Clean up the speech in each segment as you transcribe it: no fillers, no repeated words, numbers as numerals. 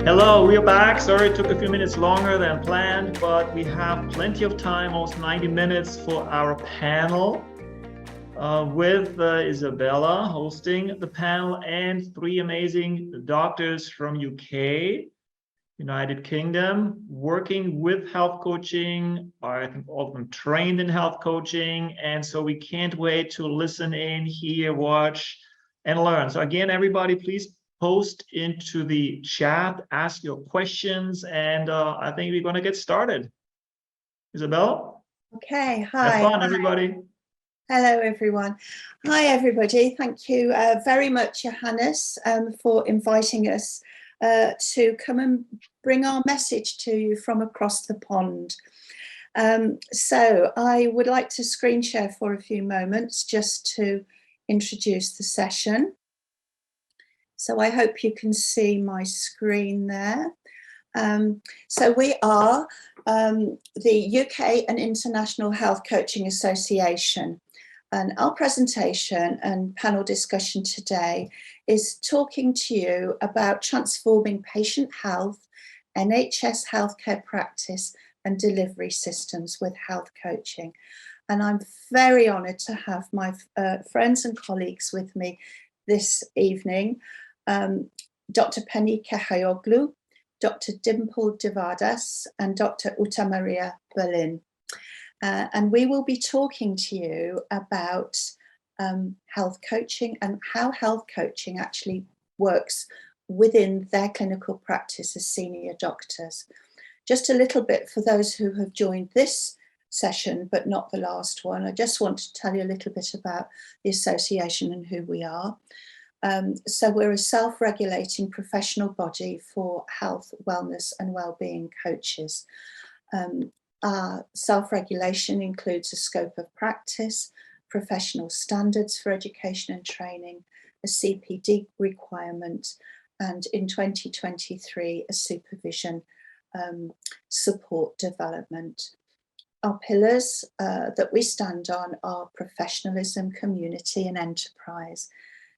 Hello, we are back. Sorry it took a few minutes longer than planned, but we have plenty of time, almost 90 minutes for our panel with Izabella hosting the panel and three amazing doctors from UK, United Kingdom, working with health coaching. I think all of them trained in health coaching. And so we can't wait to listen in, hear, watch, and learn. So again, everybody, please post into the chat, ask your questions, and I think we're going to get started. Izabella? Okay, hi. Have fun, everybody. Hello, everyone. Hi, everybody. Thank you very much, Johannes, for inviting us to come and bring our message to you from across the pond. So I would like to screen share for a few moments just to introduce the session. So I hope you can see my screen there. So we are the UK and International Health Coaching Association. And our presentation and panel discussion today is talking to you about transforming patient health, NHS healthcare practice and delivery systems with health coaching. And I'm very honoured to have my friends and colleagues with me this evening. Dr. Kechagioglou, Dr. Dimple Devadas, and Dr. Uta Maria Berlin. And we will be talking to you about health coaching and how health coaching actually works within their clinical practice as senior doctors. Just a little bit for those who have joined this session, but not the last one. I just want to tell you a little bit about the association and who we are. So we're a self-regulating professional body for health, wellness and well-being coaches. Our self-regulation includes a scope of practice, professional standards for education and training, a CPD requirement, and in 2023, a supervision support development. Our pillars that we stand on are professionalism, community and enterprise.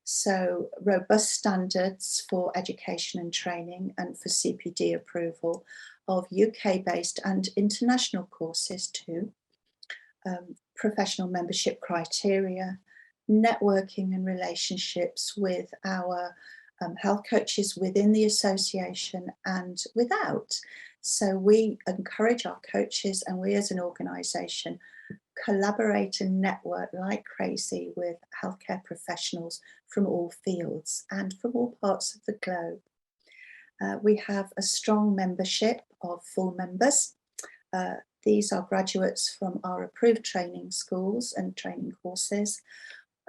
So robust standards for education and training and for CPD approval of UK-based and international courses too, professional membership criteria, networking and relationships with our health coaches within the association and without. So we encourage our coaches and we as an organisation collaborate and network like crazy with healthcare professionals from all fields and from all parts of the globe. We have a strong membership of full members. These are graduates from our approved training schools and training courses,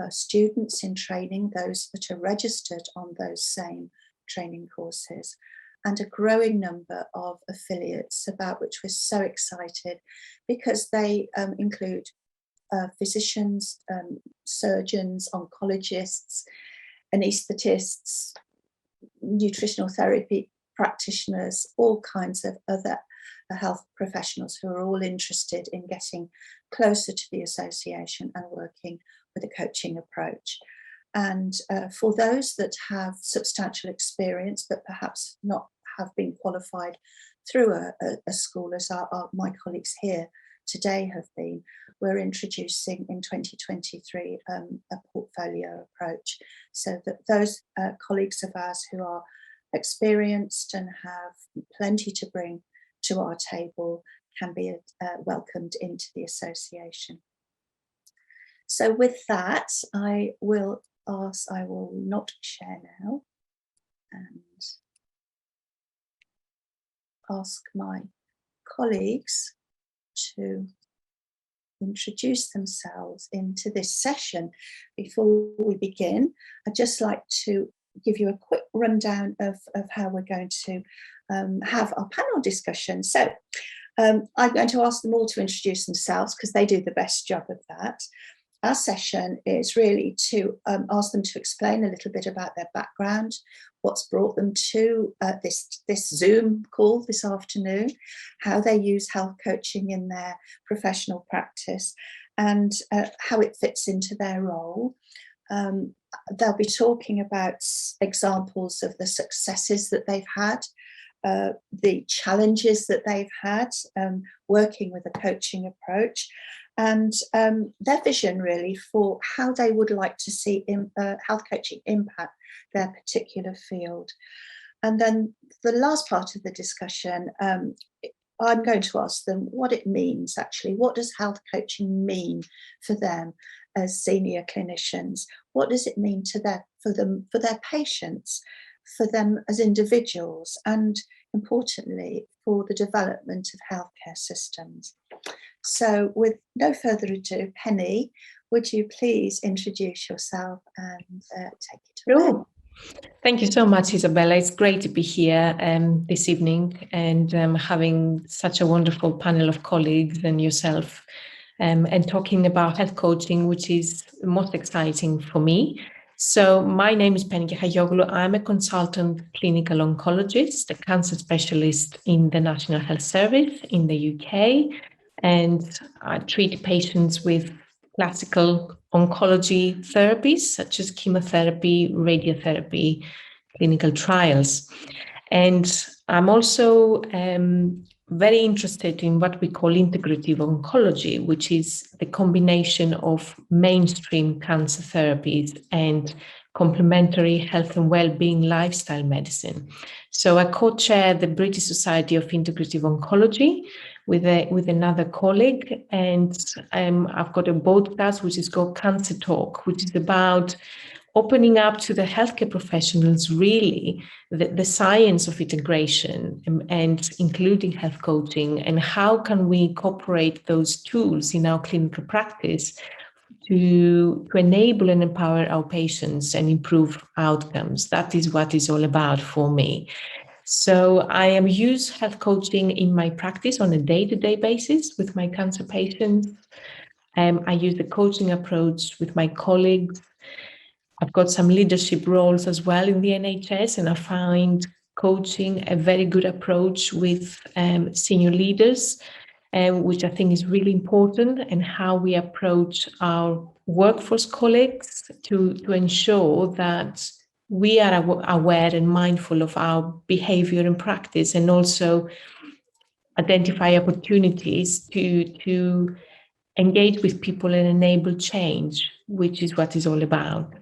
students in training, those that are registered on those same training courses, and a growing number of affiliates about which we're so excited because they include physicians, surgeons, oncologists, anaesthetists, nutritional therapy practitioners, all kinds of other health professionals who are all interested in getting closer to the association and working with a coaching approach. And for those that have substantial experience but perhaps not have been qualified through a school, as my colleagues here today have been, we're introducing in 2023 a portfolio approach so that those colleagues of ours who are experienced and have plenty to bring to our table can be welcomed into the association. So with that, I will not share now and ask my colleagues to introduce themselves into this session. Before we begin, I'd just like to give you a quick rundown of how we're going to have our panel discussion. So I'm going to ask them all to introduce themselves because they do the best job of that. Our session is really to ask them to explain a little bit about their background, what's brought them to this Zoom call this afternoon, how they use health coaching in their professional practice, and how it fits into their role. They'll be talking about examples of the successes that they've had the challenges that they've had working with a coaching approach, and their vision really for how they would like to see health coaching impact their particular field. And then the last part of the discussion, I'm going to ask them what it means actually. What does health coaching mean for them as senior clinicians? What does it mean to for their patients, for them as individuals, and importantly, for the development of healthcare systems? So with no further ado, Penny, would you please introduce yourself and take it away? Sure. Thank you so much, Izabella. It's great to be here this evening and having such a wonderful panel of colleagues and yourself and talking about health coaching, which is most exciting for me. So my name is Kechagioglou. I'm a consultant clinical oncologist, a cancer specialist in the National Health Service in the UK, and I treat patients with classical oncology therapies such as chemotherapy, radiotherapy, clinical trials. And I'm also very interested in what we call integrative oncology, which is the combination of mainstream cancer therapies and complementary health and well-being lifestyle medicine. So I co-chair the British Society of Integrative Oncology with another colleague, and I've got a podcast which is called Cancer Talk, which is about opening up to the healthcare professionals really the science of integration and including health coaching, and how can we incorporate those tools in our clinical practice to enable and empower our patients and improve outcomes. That is what it's all about for me. So I use health coaching in my practice on a day-to-day basis with my cancer patients. I use the coaching approach with my colleagues. I've got some leadership roles as well in the NHS, and I find coaching a very good approach with senior leaders, which I think is really important, and how we approach our workforce colleagues to ensure that we are aware and mindful of our behavior and practice, and also identify opportunities to engage with people and enable change, which is what it's all about.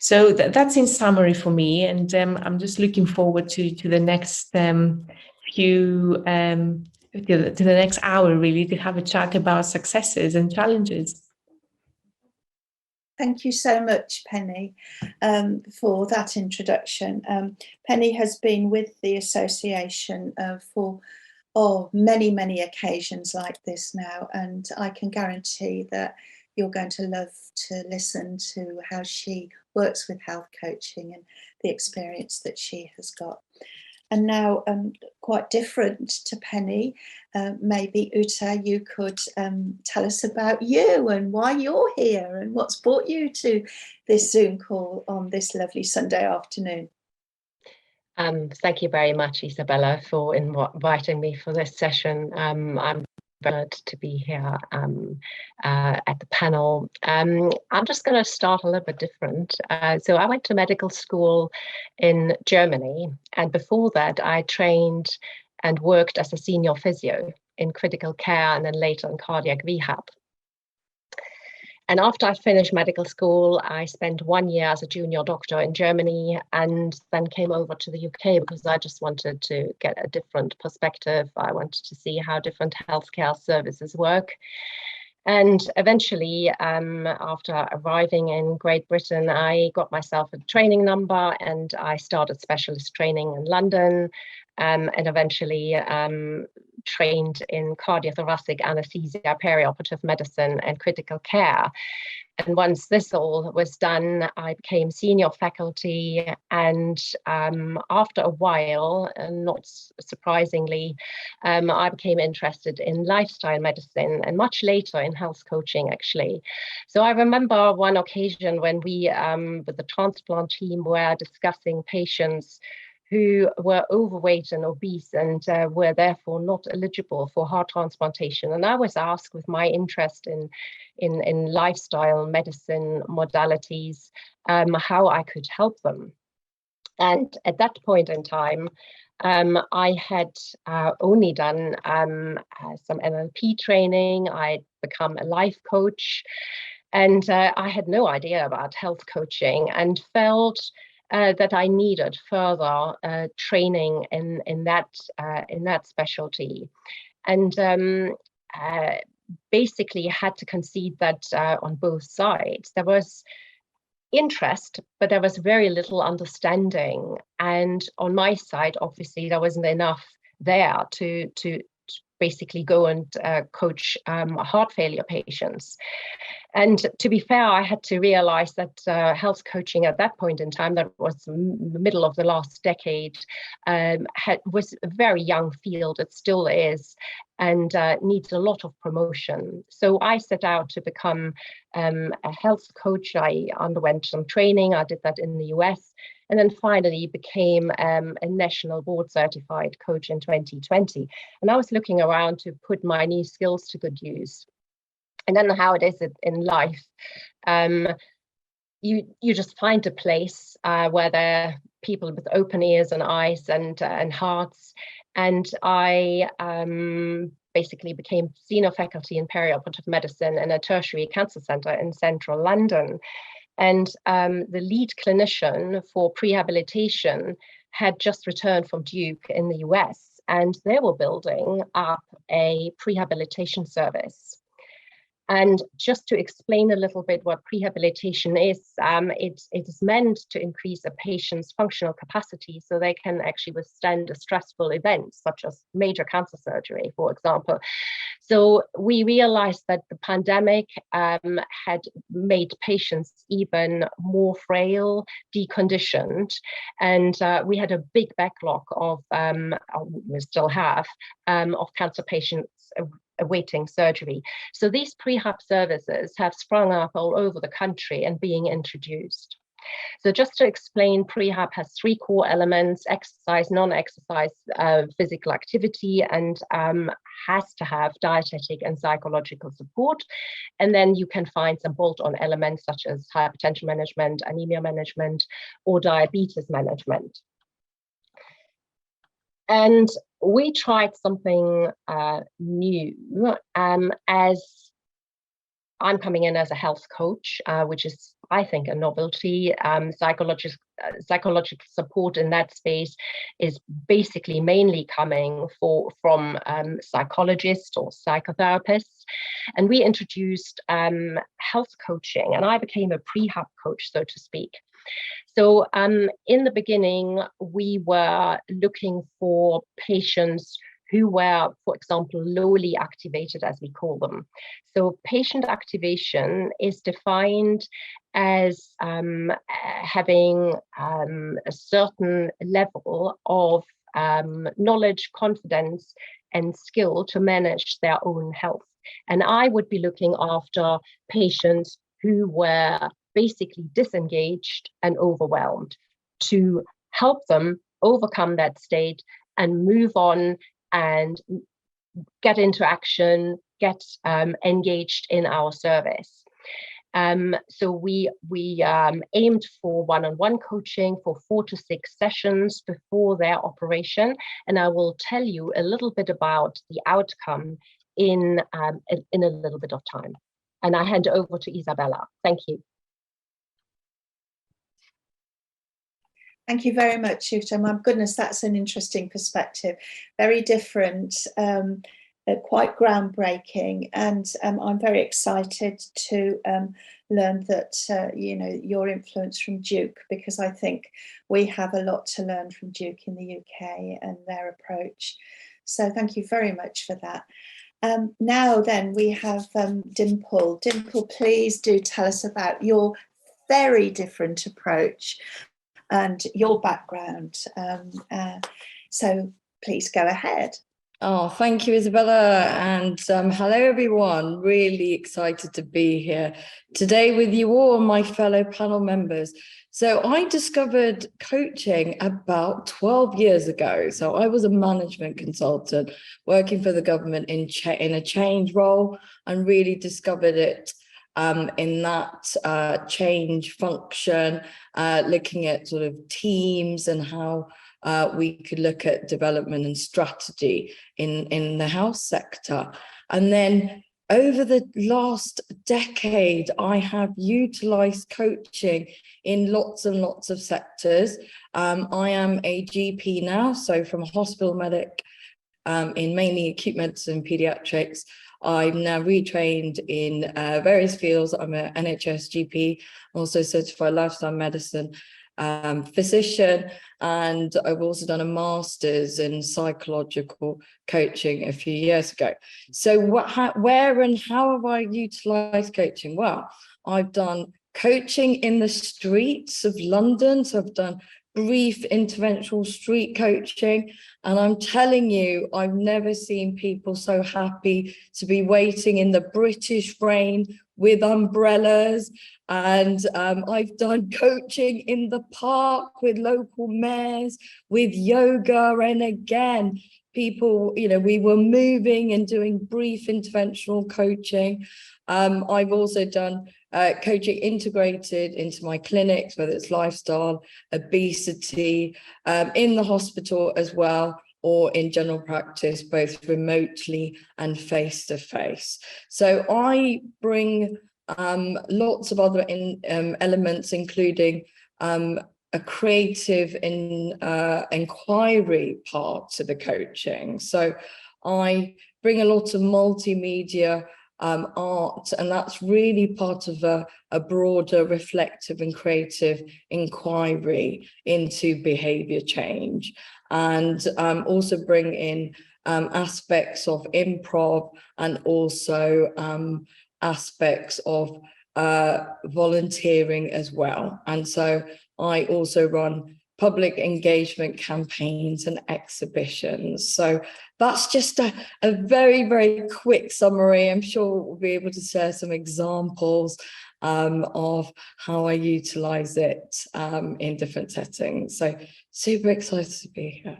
So that's in summary for me, and I'm just looking forward to the next to the next hour, really, to have a chat about successes and challenges. Thank you so much, Penny, for that introduction. Penny has been with the association for many, many occasions like this now, and I can guarantee that you're going to love to listen to how she works with health coaching and the experience that she has got. And now, quite different to Penny, maybe Uta, you could tell us about you and why you're here and what's brought you to this Zoom call on this lovely Sunday afternoon. Thank you very much, Izabella, for inviting me for this session. I'm honored to be here at the panel. I'm just going to start a little bit different. So I went to medical school in Germany, and before that I trained and worked as a senior physio in critical care and then later in cardiac rehab. And after I finished medical school, I spent 1 year as a junior doctor in Germany, and then came over to the UK because I just wanted to get a different perspective. I wanted to see how different healthcare services work. And eventually, after arriving in Great Britain, I got myself a training number and I started specialist training in London, and eventually trained in cardiothoracic anesthesia, perioperative medicine and critical care. And once this all was done, I became senior faculty, and after a while, and not surprisingly, I became interested in lifestyle medicine, and much later in health coaching, actually. So I remember one occasion when we, with the transplant team, were discussing patients who were overweight and obese and were therefore not eligible for heart transplantation. And I was asked, with my interest in lifestyle medicine modalities, how I could help them. And at that point in time, I had only done some NLP training. I'd become a life coach, and I had no idea about health coaching, and felt that I needed further training in that specialty, and basically had to concede that on both sides there was interest, but there was very little understanding. And on my side, obviously, there wasn't enough there to basically go and coach heart failure patients. And to be fair, I had to realize that health coaching at that point in time, that was the middle of the last decade, was a very young field. It still is, and needs a lot of promotion. So I set out to become a health coach. I underwent some training. I did that in the US, and then finally became a national board certified coach in 2020. And I was looking around to put my new skills to good use. And then how it is in life, you just find a place where there are people with open ears and eyes and hearts. And I basically became senior faculty in perioperative medicine in a tertiary cancer centre in central London. And the lead clinician for prehabilitation had just returned from Duke in the US, and they were building up a prehabilitation service. And just to explain a little bit what prehabilitation is, it is meant to increase a patient's functional capacity so they can actually withstand a stressful event, such as major cancer surgery, for example. So we realized that the pandemic had made patients even more frail, deconditioned, and we had a big backlog of, we still have, of cancer patients awaiting surgery. So these prehab services have sprung up all over the country and being introduced. So just to explain, prehab has three core elements: exercise, non-exercise, physical activity, and has to have dietetic and psychological support. And then you can find some bolt-on elements such as hypertension management, anemia management, or diabetes management. And we tried something new, as I'm coming in as a health coach, which is, I think, a novelty. Psychological support in that space is basically mainly coming from psychologists or psychotherapists. And we introduced health coaching, and I became a prehab coach, so to speak. So in the beginning, we were looking for patients who were, for example, lowly activated, as we call them. So patient activation is defined as having a certain level of knowledge, confidence, and skill to manage their own health. And I would be looking after patients who were basically disengaged and overwhelmed, to help them overcome that state and move on and get into action, get engaged in our service. So we aimed for one-on-one coaching for 4 to 6 sessions before their operation, and I will tell you a little bit about the outcome in a little bit of time. And I hand over to Izabella. Thank you. Thank you very much, Jutta. My goodness, that's an interesting perspective. Very different, quite groundbreaking, and I'm very excited to learn that your influence from Duke, because I think we have a lot to learn from Duke in the UK and their approach. So thank you very much for that. Now then, we have Dimple. Dimple, please do tell us about your very different approach and your background. So please go ahead. Oh, thank you, Izabella. And hello, everyone. Really excited to be here today with you all, my fellow panel members. So I discovered coaching about 12 years ago. So I was a management consultant working for the government in a change role, and really discovered it in that change function, looking at sort of teams and how we could look at development and strategy in the health sector. And then over the last decade, I have utilized coaching in lots and lots of sectors. I am a GP now, so from a hospital medic in mainly acute medicine, pediatrics. I'm now retrained in various fields. I'm an NHS GP, also certified lifestyle medicine physician, and I've also done a master's in psychological coaching a few years ago. So where and how have I utilized coaching? Well, I've done coaching in the streets of London. So I've done brief interventional street coaching, and I'm telling you, I've never seen people so happy to be waiting in the British rain with umbrellas. And I've done coaching in the park with local mayors, with yoga, and again, people, we were moving and doing brief interventional coaching. I've also done coaching integrated into my clinics, whether it's lifestyle, obesity, in the hospital as well, or in general practice, both remotely and face-to-face. So I bring lots of other elements, including a creative inquiry part to the coaching. So I bring a lot of multimedia art, and that's really part of a broader reflective and creative inquiry into behavior change, and also bring in aspects of improv and also aspects of volunteering as well. And so I also run public engagement campaigns and exhibitions. So that's just a very, very quick summary. I'm sure we'll be able to share some examples of how I utilize it in different settings. So super excited to be here.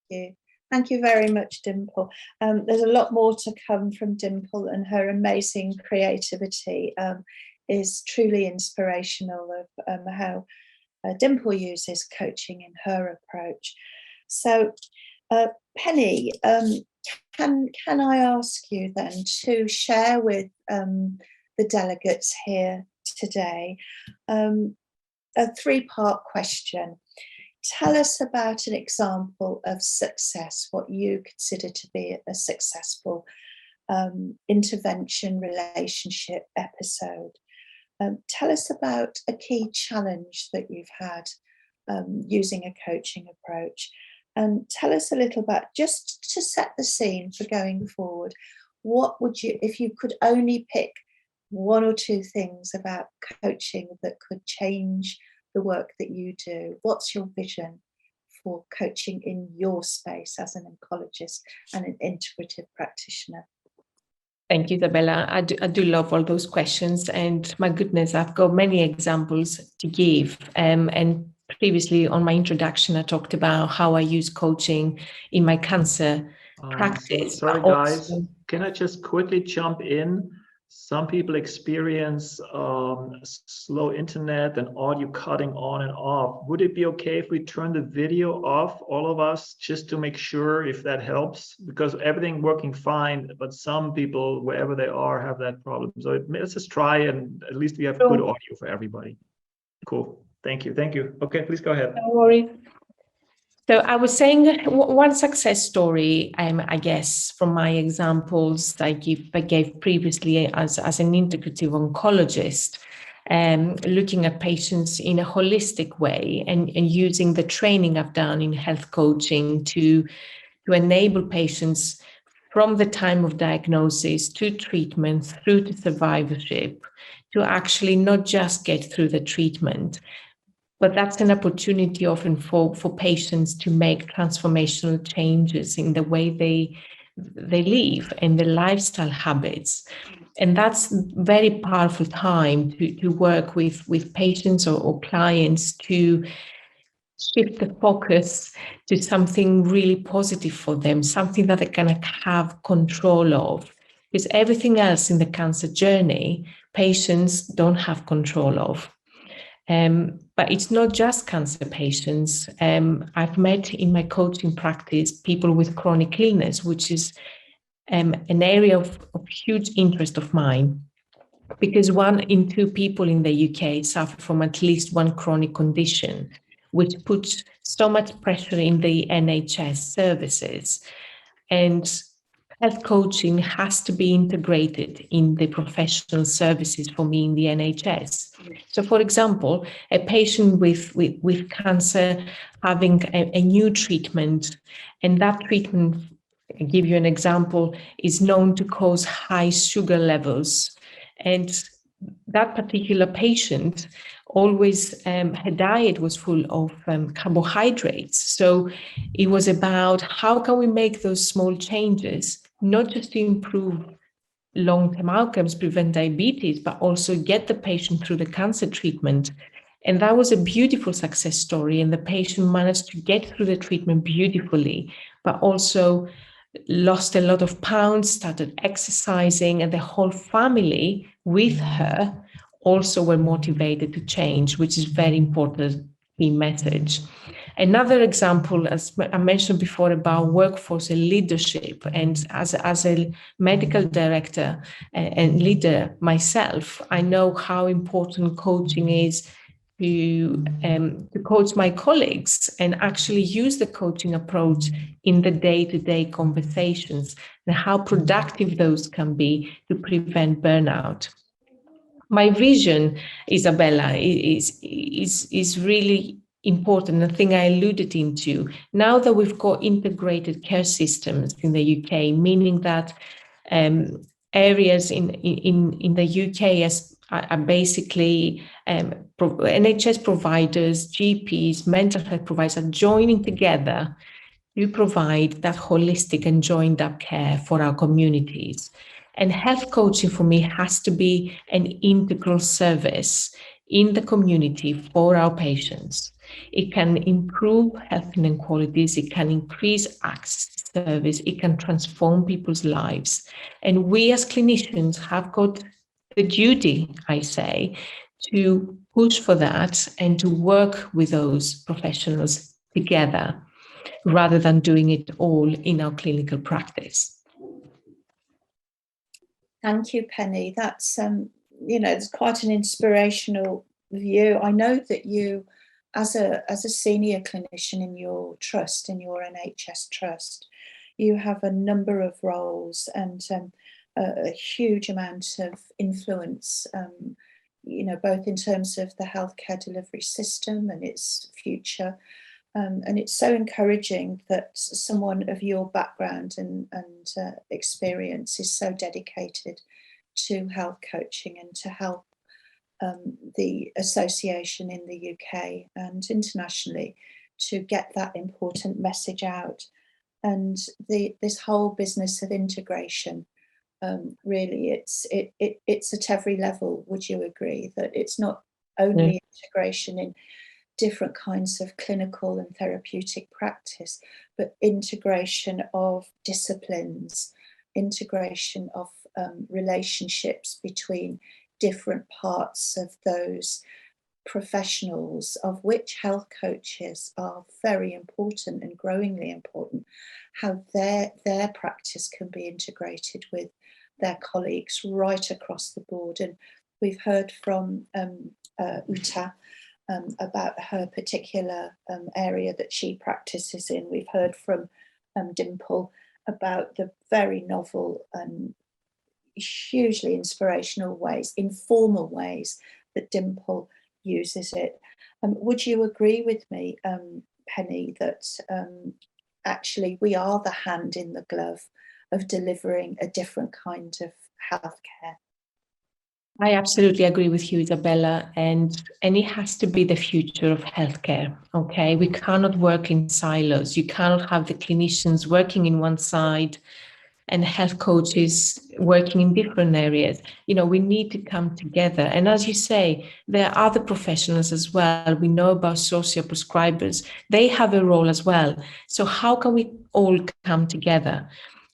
Thank you. Thank you very much, Dimple. There's a lot more to come from Dimple, and her amazing creativity is truly inspirational of how Dimple uses coaching in her approach. So, Penny, can I ask you then to share with the delegates here today a three-part question. Tell us about an example of success, what you consider to be a successful intervention relationship episode. Tell us about a key challenge that you've had using a coaching approach, and tell us a little about, just to set the scene for going forward, what would you, if you could only pick one or two things about coaching that could change the work that you do, what's your vision for coaching in your space as an oncologist and an integrative practitioner? Thank you, Izabella. I do love all those questions, and my goodness, I've got many examples to give. And previously on my introduction, I talked about how I use coaching in my cancer practice. Sorry, guys, can I just quickly jump in? Some people experience slow internet and audio cutting on and off. Would it be okay if we turn the video off, all of us, just to make sure if that helps? Because everything working fine, but some people, wherever they are, have that problem. So let's just try, and at least we have good audio for everybody. Cool. Thank you. Thank you. Okay, please go ahead. No worries. So I was saying one success story, I guess, from my examples that I gave previously as an integrative oncologist, looking at patients in a holistic way and using the training I've done in health coaching to enable patients from the time of diagnosis to treatment through to survivorship to actually not just get through the treatment, but that's an opportunity often for patients to make transformational changes in the way they live and their lifestyle habits. And that's very powerful time to work with patients or clients to shift the focus to something really positive for them, something that they can have control of. because everything else in the cancer journey, patients don't have control of. But it's not just cancer patients. I've met in my coaching practice people with chronic illness, which is an area of huge interest of mine, because 1 in 2 people in the UK suffer from at least one chronic condition, which puts so much pressure in the NHS services. And health coaching has to be integrated in the professional services for me in the NHS. So, for example, a patient with cancer having a new treatment, and that treatment, I'll give you an example, is known to cause high sugar levels. And that particular patient always, her diet was full of carbohydrates. So it was about how can we make those small changes, not just to improve long-term outcomes, prevent diabetes, but also get the patient through the cancer treatment. And that was a beautiful success story. And the patient managed to get through the treatment beautifully, but also lost a lot of pounds, started exercising, and the whole family with her also were motivated to change, which is very important key message. Another example, as I mentioned before, about workforce and leadership, and as a medical director and leader myself, I know how important coaching is to coach my colleagues and actually use the coaching approach in the day-to-day conversations and how productive those can be to prevent burnout. My vision, Izabella, is really important, the thing I alluded into. Now that we've got integrated care systems in the UK, meaning that areas in the UK are basically NHS providers, GPs, mental health providers are joining together to provide that holistic and joined up care for our communities. And health coaching for me has to be an integral service in the community for our patients. It can improve health inequalities, it can increase access to service, it can transform people's lives. And we as clinicians have got the duty, I say, to push for that and to work with those professionals together rather than doing it all in our clinical practice. Thank you, Penny. That's, it's quite an inspirational view. I know that you, as a senior clinician in your trust, in your NHS trust, you have a number of roles and a huge amount of influence, both in terms of the healthcare delivery system and its future. And it's so encouraging that someone of your background and experience is so dedicated to health coaching and to help the association in the UK and internationally to get that important message out. And this whole business of integration, really, it's at every level. Would you agree that it's not only integration in different kinds of clinical and therapeutic practice, but integration of disciplines, integration of relationships between different parts of those professionals, of which health coaches are very important and growingly important, how their practice can be integrated with their colleagues right across the board. And we've heard from Uta about her particular area that she practices in. We've heard from Dimple about the very novel and hugely inspirational ways, informal ways that Dimple uses it. Would you agree with me, Penny, that actually we are the hand in the glove of delivering a different kind of healthcare? I absolutely agree with you, Izabella, and it has to be the future of healthcare, okay? We cannot work in silos. You cannot have the clinicians working in one side and health coaches working in different areas. We need to come together. And as you say, there are other professionals as well. We know about social prescribers. They have a role as well. So how can we all come together?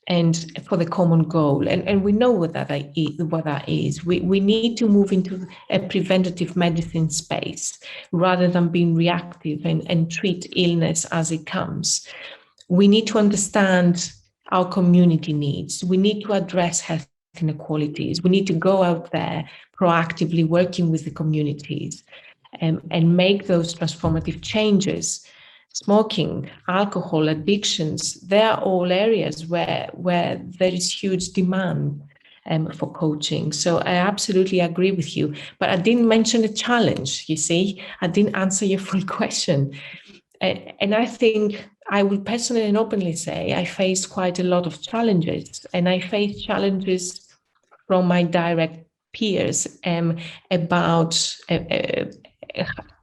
and for the common goal. And we know what that is. We need to move into a preventative medicine space rather than being reactive and treat illness as it comes. We need to understand our community needs. We need to address health inequalities. We need to go out there proactively working with the communities and make those transformative changes. Smoking, alcohol, addictions, they're all areas where there is huge demand for coaching. So I absolutely agree with you. But I didn't mention a challenge, you see. I didn't answer your full question. And I think I will personally and openly say I faced quite a lot of challenges. And I faced challenges from my direct peers about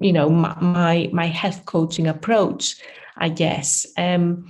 my health coaching approach, I guess. And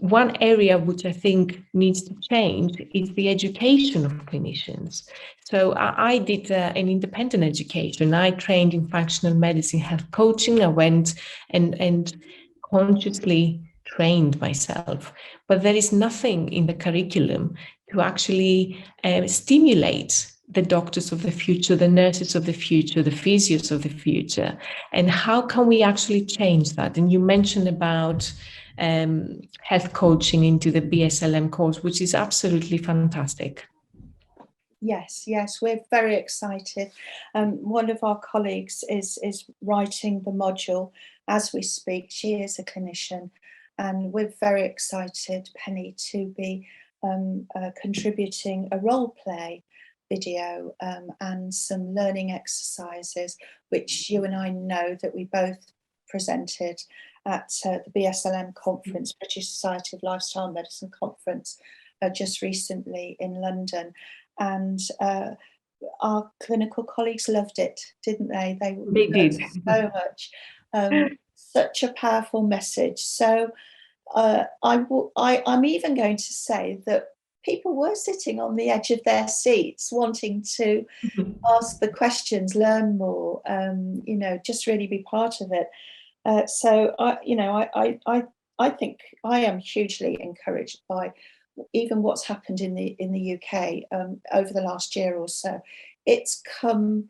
one area which I think needs to change is the education of clinicians. So I did an independent education. I trained in functional medicine health coaching. I went and consciously trained myself. But there is nothing in the curriculum to actually stimulate the doctors of the future, the nurses of the future, the physios of the future. And how can we actually change that? And you mentioned about health coaching into the BSLM course, which is absolutely fantastic. Yes, we're very excited. One of our colleagues is writing the module as we speak. She is a clinician, and we're very excited, Penny, to be contributing a role play video and some learning exercises, which you and I know that we both presented at the BSLM conference, British Society of Lifestyle Medicine conference, just recently in London. And our clinical colleagues loved it, didn't they? They did. So much. Such a powerful message. So I'm even going to say that people were sitting on the edge of their seats wanting to ask the questions, learn more, just really be part of it. So I think I am hugely encouraged by even what's happened in the UK over the last year or so. It's come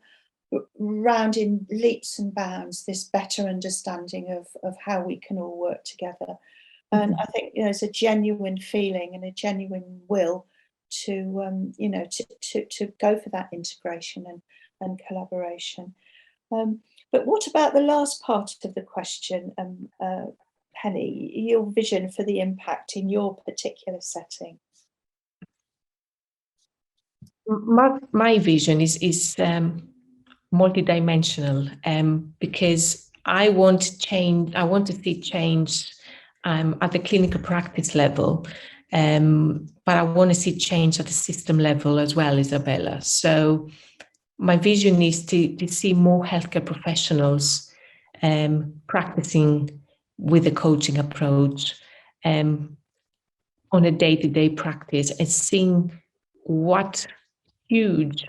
round in leaps and bounds, this better understanding of how we can all work together. And I think there's a genuine feeling and a genuine will to to go for that integration and collaboration. But what about the last part of the question, Penny, your vision for the impact in your particular setting? My vision is multidimensional, because I want to change. I want to see change at the clinical practice level, but I want to see change at the system level as well, Izabella. So my vision is to see more healthcare professionals practicing with a coaching approach on a day-to-day practice, and seeing what huge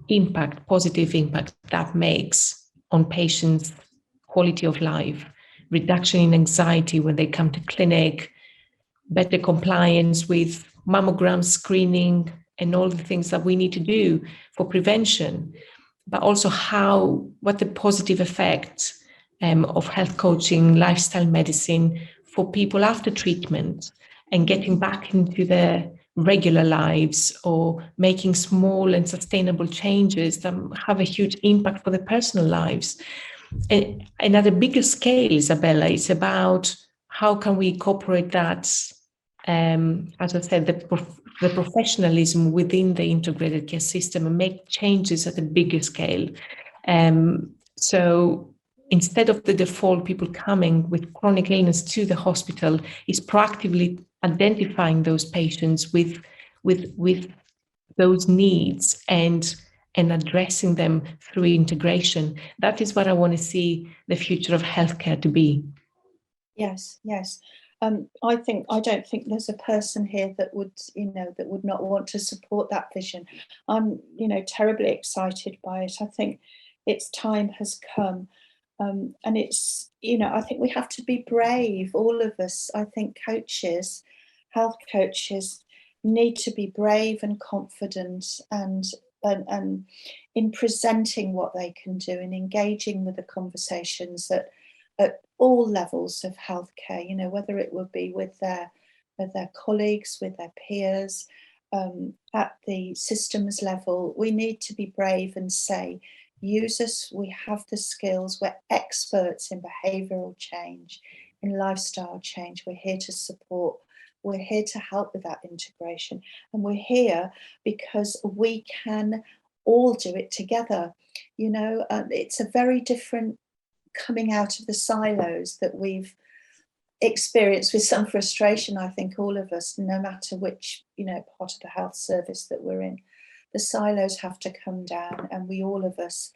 impact, positive impact that makes on patients' quality of life, reduction in anxiety when they come to clinic, better compliance with mammogram screening and all the things that we need to do for prevention, but also what the positive effects of health coaching, lifestyle medicine for people after treatment and getting back into their regular lives, or making small and sustainable changes that have a huge impact for their personal lives. And at a bigger scale, Izabella, it's about how can we incorporate that, as I said, the professionalism within the integrated care system and make changes at a bigger scale. So instead of the default people coming with chronic illness to the hospital, is proactively identifying those patients with those needs and addressing them through integration. That is what I want to see the future of healthcare to be. Yes. I don't think there's a person here that would not want to support that vision. I'm terribly excited by it. I think its time has come, and it's I think we have to be brave, all of us. I think coaches health coaches need to be brave and confident and in presenting what they can do and engaging with the conversations at all levels of healthcare, you know, whether it would be with their colleagues, with their peers, at the systems level. We need to be brave and say, use us, we have the skills, we're experts in behavioural change, in lifestyle change, we're here to support, we're here to help with that integration, and we're here because we can all do it together. You know, it's a very different coming out of the silos that we've experienced with some frustration, I think, all of us, no matter which, you know, part of the health service that we're in. The silos have to come down, and we, all of us,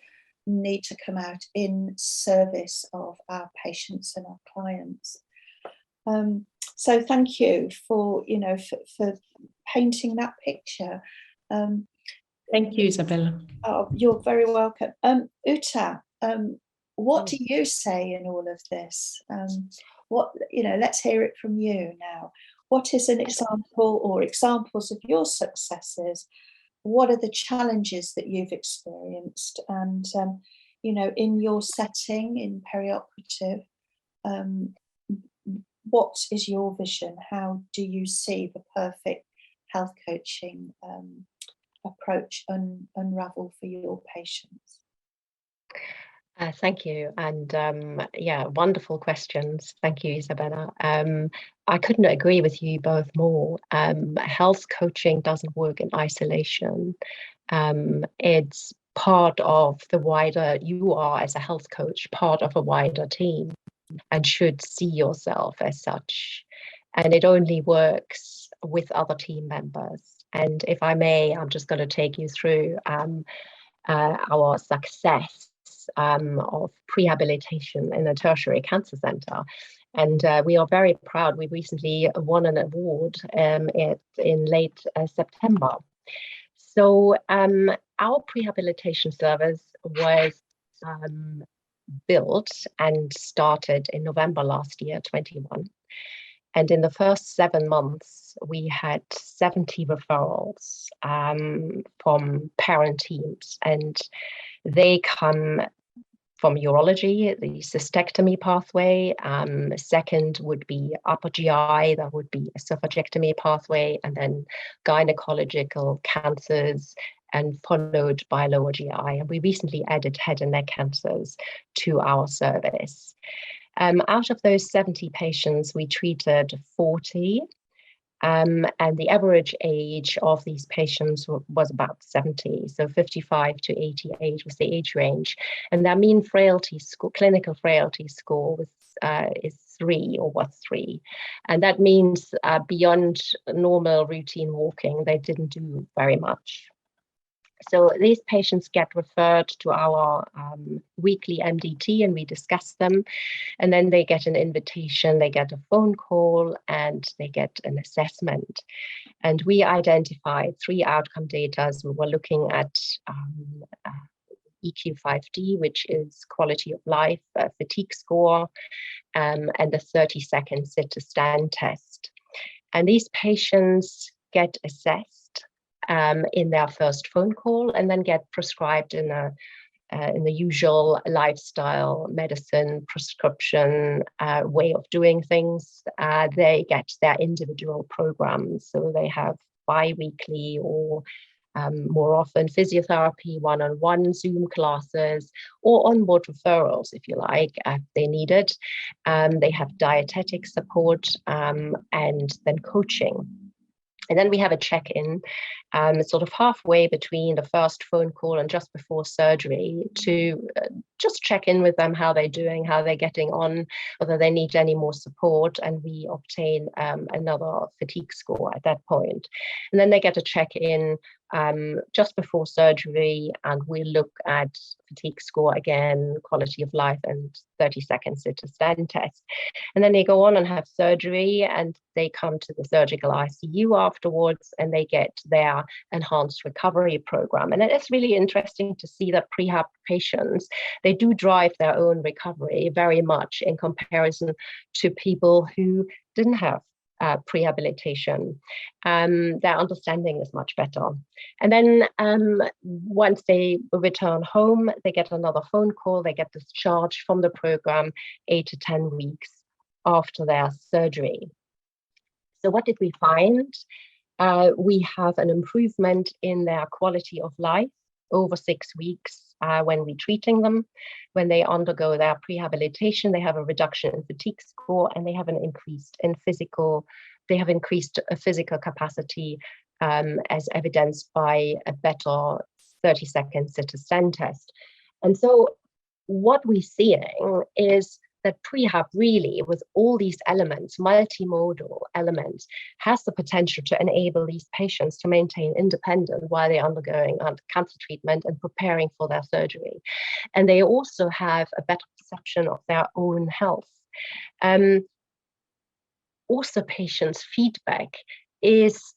need to come out in service of our patients and our clients. So thank you for, you know, for painting that picture. Thank you, Izabella. Oh, you're very welcome. Uta, what do you say in all of this? What, you know, let's hear it from you now. What is an example or examples of your successes? What are the challenges that you've experienced? And, you know, in your setting, in perioperative, what is your vision? How do you see the perfect health coaching approach unravel for your patients? Thank you. And yeah, wonderful questions. Thank you, Izabella. I couldn't agree with you both more. Health coaching doesn't work in isolation. It's part of the wider, you are as a health coach, part of a wider team and should see yourself as such. And it only works with other team members. And if I may, I'm just going to take you through our success of prehabilitation in a tertiary cancer center. And we are very proud. We recently won an award in late September. So our prehabilitation service was built and started in November last year, 21. And in the first 7 months, we had 70 referrals from parent teams. And they come from urology, the cystectomy pathway. Second would be upper GI, that would be esophagectomy pathway, and then gynecological cancers, and followed by lower GI. And we recently added head and neck cancers to our service. Out of those 70 patients, we treated 40. And the average age of these patients was about 70, so 55 to 88 was the age range. And their mean frailty score, clinical frailty score is 3 or was 3. And that means beyond normal routine walking, they didn't do very much. So these patients get referred to our weekly MDT and we discuss them. And then they get an invitation, they get a phone call, and they get an assessment. And we identified 3 outcome data. We were looking at EQ5D, which is quality of life, fatigue score, and the 30-second sit-to-stand test. And these patients get assessed in their first phone call, and then get prescribed in the usual lifestyle medicine prescription way of doing things. They get their individual programs, so they have bi-weekly or more often physiotherapy, one-on-one Zoom classes, or onboard referrals, if you like, if they need it. They have dietetic support and then coaching. And then we have a check-in, sort of halfway between the first phone call and just before surgery, to just check in with them, how they're doing, how they're getting on, whether they need any more support. And we obtain another fatigue score at that point. And then they get a check-in just before surgery, and we look at fatigue score again, quality of life, and 30-second sit-to-stand test. And then they go on and have surgery, and they come to the surgical ICU afterwards, and they get their enhanced recovery program. And it's really interesting to see that prehab patients, they do drive their own recovery very much in comparison to people who didn't have prehabilitation. Their understanding is much better. And then once they return home, they get another phone call, they get discharged from the program 8 to 10 weeks after their surgery. So what did we find? We have an improvement in their quality of life over 6 weeks when we're treating them. When they undergo their prehabilitation, they have a reduction in fatigue score, and they have an increased physical capacity, as evidenced by a better 30-second sit-to-stand test. And so what we're seeing is that prehab really, with all these elements, multimodal elements, has the potential to enable these patients to maintain independence while they're undergoing cancer treatment and preparing for their surgery. And they also have a better perception of their own health. Also, patients' feedback is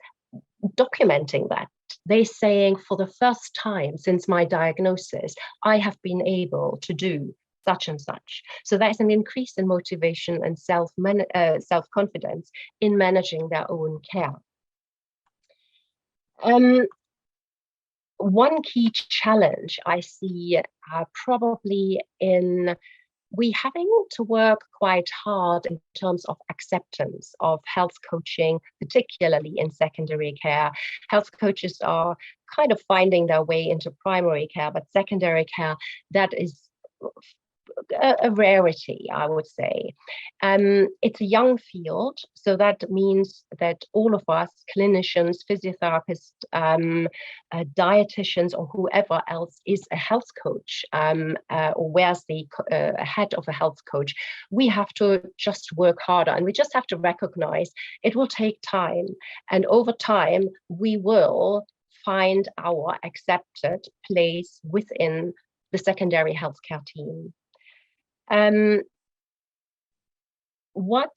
documenting that. They're saying, for the first time since my diagnosis, I have been able to do such and such. So there's an increase in motivation and self-confidence in managing their own care. One key challenge I see probably in we having to work quite hard in terms of acceptance of health coaching, particularly in secondary care. Health coaches are kind of finding their way into primary care, but secondary care, that is a rarity, I would say. It's a young field, so that means that all of us, clinicians, physiotherapists, dietitians, or whoever else is a health coach, or wears the head of a health coach, we have to just work harder, and we just have to recognize it will take time, and over time we will find our accepted place within the secondary healthcare team. What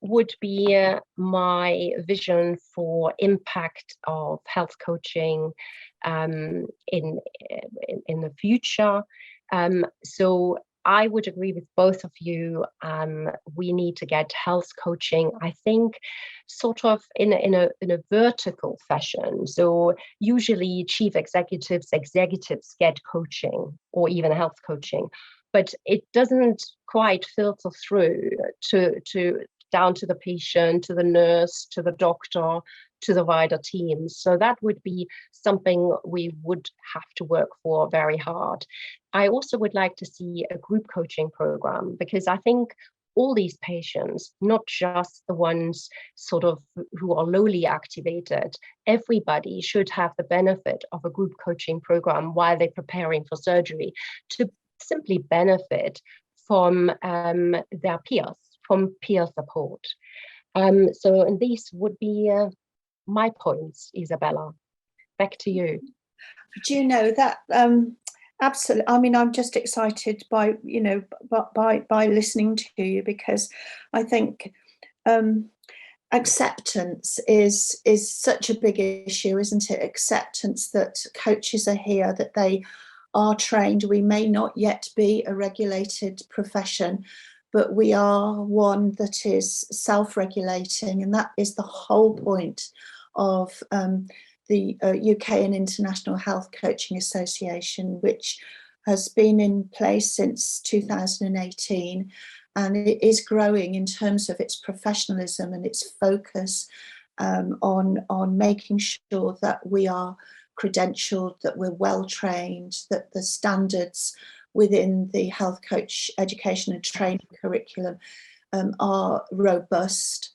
would be my vision for impact of health coaching in the future? So I would agree with both of you. We need to get health coaching, I think, sort of in a vertical fashion. So usually chief executives get coaching or even health coaching, but it doesn't quite filter through to down to the patient, to the nurse, to the doctor, to the wider team. So that would be something we would have to work for very hard. I also would like to see a group coaching program, because I think all these patients, not just the ones sort of who are lowly activated, everybody should have the benefit of a group coaching program while they're preparing for surgery, to simply benefit from their peers, from peer support. So, and these would be my points, Izabella. Back to you. Do you know that absolutely? I mean, I'm just excited by by listening to you, because I think acceptance is such a big issue, isn't it? Acceptance that coaches are here, that they are trained. We may not yet be a regulated profession, but we are one that is self-regulating, and that is the whole point of the UK and International Health Coaching Association, which has been in place since 2018, and it is growing in terms of its professionalism and its focus on making sure that we are credentialed, that we're well trained, that the standards within the health coach education and training curriculum are robust,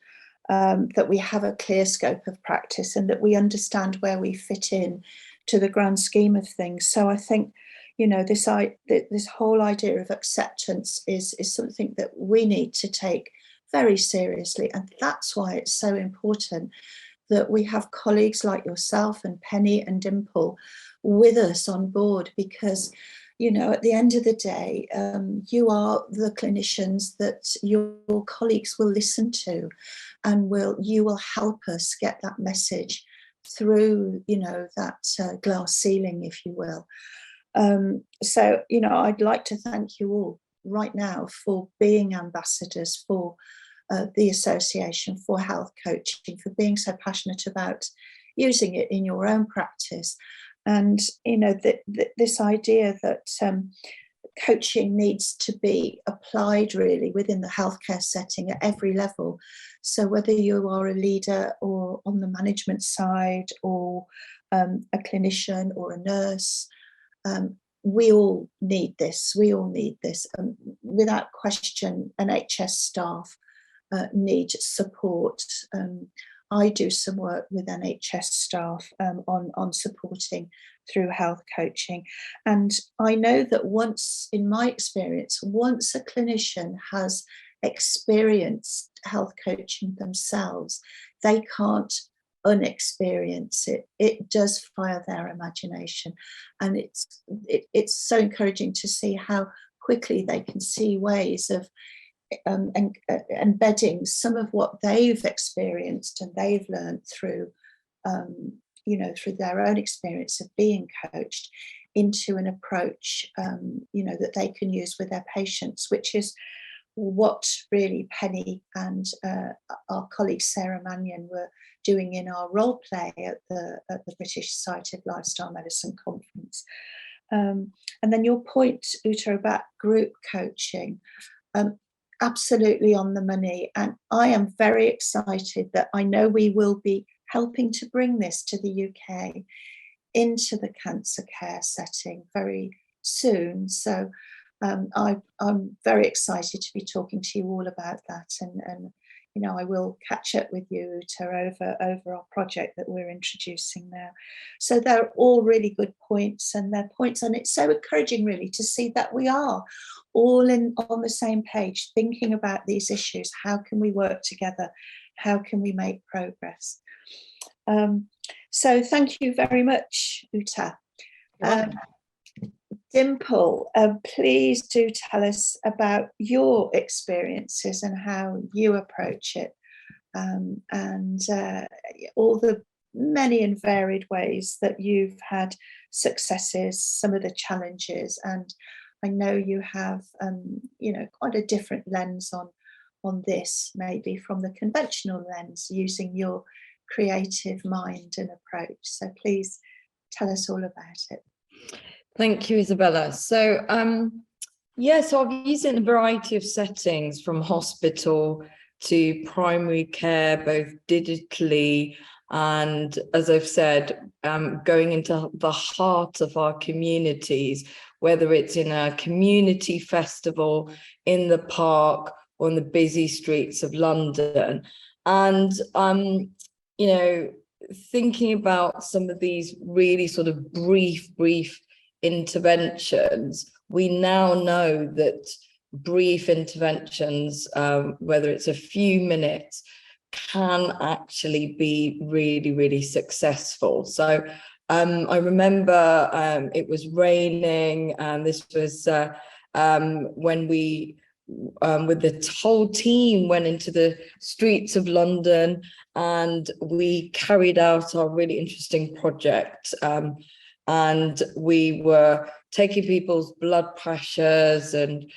that we have a clear scope of practice, and that we understand where we fit in to the grand scheme of things. So I think, this whole idea of acceptance is something that we need to take very seriously, and that's why it's so important that we have colleagues like yourself and Penny and Dimple with us on board, because at the end of the day, you are the clinicians that your colleagues will listen to, and you will help us get that message through, that glass ceiling, if you will. So, I'd like to thank you all right now for being ambassadors for the Association for Health Coaching, for being so passionate about using it in your own practice. And, you know, this idea that coaching needs to be applied really within the healthcare setting at every level. So whether you are a leader or on the management side, or a clinician or a nurse, we all need this. We all need this. Without question, NHS staff need support. I do some work with NHS staff on supporting through health coaching. And I know that once, in my experience, once a clinician has experienced health coaching themselves, they can't unexperience it. It does fire their imagination. And it's so encouraging to see how quickly they can see ways of embedding some of what they've experienced and they've learned through, you know, through their own experience of being coached into an approach, you know, that they can use with their patients, which is what really Penny and our colleague Sarah Mannion were doing in our role play at the British Society of Lifestyle Medicine conference. And then your point, Uta, about group coaching, absolutely on the money. And I am very excited that I know we will be helping to bring this to the UK into the cancer care setting very soon. So I'm very excited to be talking to you all about that. And you know, I will catch up with you, Uta, over our project that we're introducing now. So they're all really good points, and they're points, and it's so encouraging really to see that we are all on the same page, thinking about these issues. How can we work together? How can we make progress? So thank you very much, Uta. Dimple, please do tell us about your experiences and how you approach it, and all the many and varied ways that you've had successes, some of the challenges, and I know you have, you know, quite a different lens on this, maybe from the conventional lens, using your creative mind and approach. So please tell us all about it. Thank you, Izabella. So, so I've used it in a variety of settings, from hospital to primary care, both digitally and, as I've said, going into the heart of our communities, whether it's in a community festival, in the park, or on the busy streets of London. And, you know, thinking about some of these really sort of brief interventions, we now know that brief interventions, whether it's a few minutes, can actually be really successful. So I remember it was raining, and this was when we with the whole team went into the streets of London, and we carried out our really interesting project. And we were taking people's blood pressures and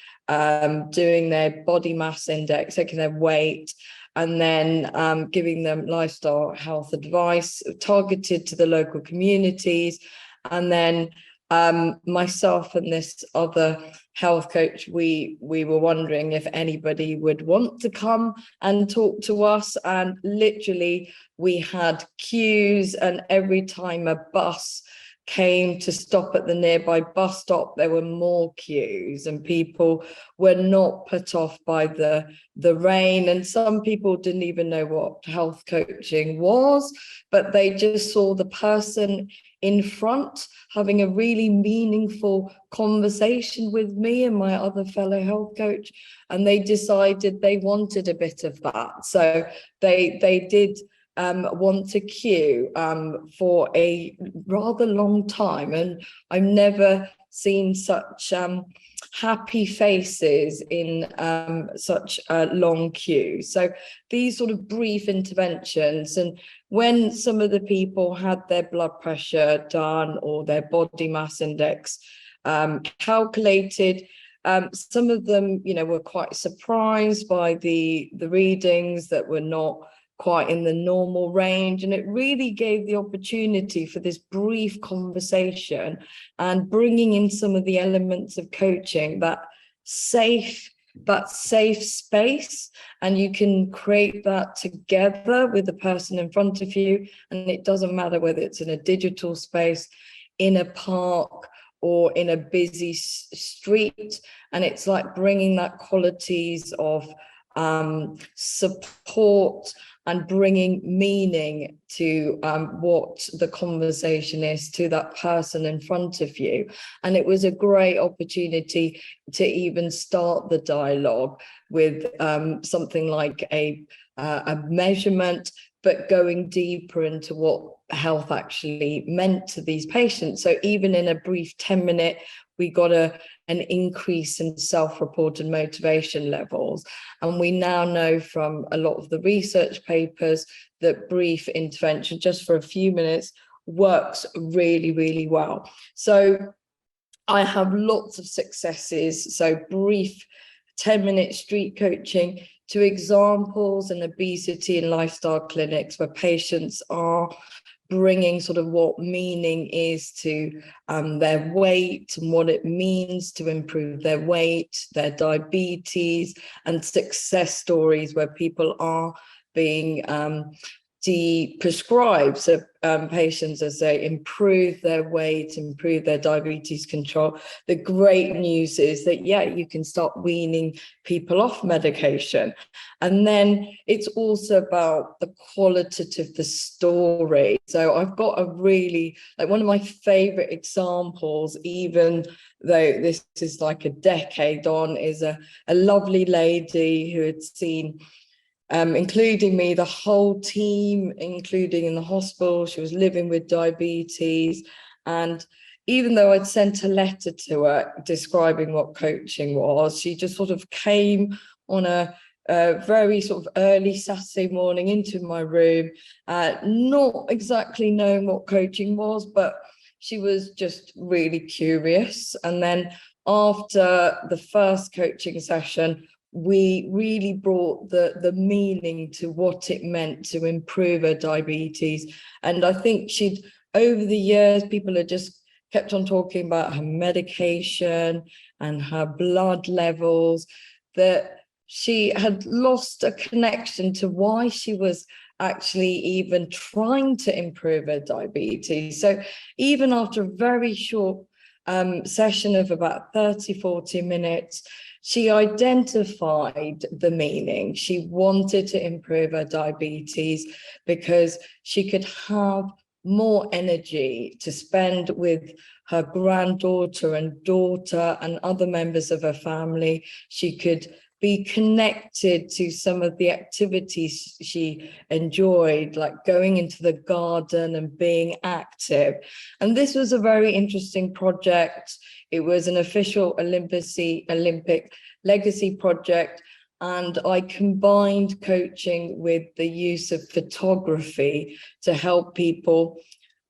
doing their body mass index, taking their weight, and then giving them lifestyle health advice targeted to the local communities. And then myself and this other health coach, we were wondering if anybody would want to come and talk to us. And literally we had queues, and every time a bus came to stop at the nearby bus stop, there were more queues, and people were not put off by the rain. And some people didn't even know what health coaching was, but they just saw the person in front having a really meaningful conversation with me and my other fellow health coach, and they decided they wanted a bit of that. So they did want to queue for a rather long time, and I've never seen such happy faces in such a long queue. So these sort of brief interventions, and when some of the people had their blood pressure done or their body mass index calculated, Some of them, were quite surprised by the readings that were not quite in the normal range. And it really gave the opportunity for this brief conversation and bringing in some of the elements of coaching, that safe space, and you can create that together with the person in front of you. And it doesn't matter whether it's in a digital space, in a park, or in a busy street. And it's like bringing that qualities of support and bringing meaning to what the conversation is to that person in front of you. And it was a great opportunity to even start the dialogue with something like a measurement, but going deeper into what health actually meant to these patients. So even in a brief 10-minute, we got an increase in self-reported motivation levels. And we now know from a lot of the research papers that brief intervention, just for a few minutes, works really, really well. So I have lots of successes. So brief 10-minute street coaching to examples in obesity and lifestyle clinics where patients are bringing sort of what meaning is to their weight and what it means to improve their weight, their diabetes, and success stories where people are being de-prescribed. So patients, as they improve their weight, improve their diabetes control, the great news is that, yeah, you can start weaning people off medication. And then it's also about the qualitative, the story. So I've got a really, like, one of my favorite examples, even though this is like a decade on, is a lovely lady who had seen including me, the whole team, including in the hospital. She was living with diabetes. And even though I'd sent a letter to her describing what coaching was, she just sort of came on a very sort of early Saturday morning into my room, not exactly knowing what coaching was, but she was just really curious. And then after the first coaching session, we really brought the meaning to what it meant to improve her diabetes. And I think over the years, people had just kept on talking about her medication and her blood levels, that she had lost a connection to why she was actually even trying to improve her diabetes. So even after a very short session of about 30-40 minutes, she identified the meaning. She wanted to improve her diabetes because she could have more energy to spend with her granddaughter and daughter and other members of her family. She could be connected to some of the activities she enjoyed, like going into the garden and being active. And this was a very interesting project. It was an official Olympic legacy project. And I combined coaching with the use of photography to help people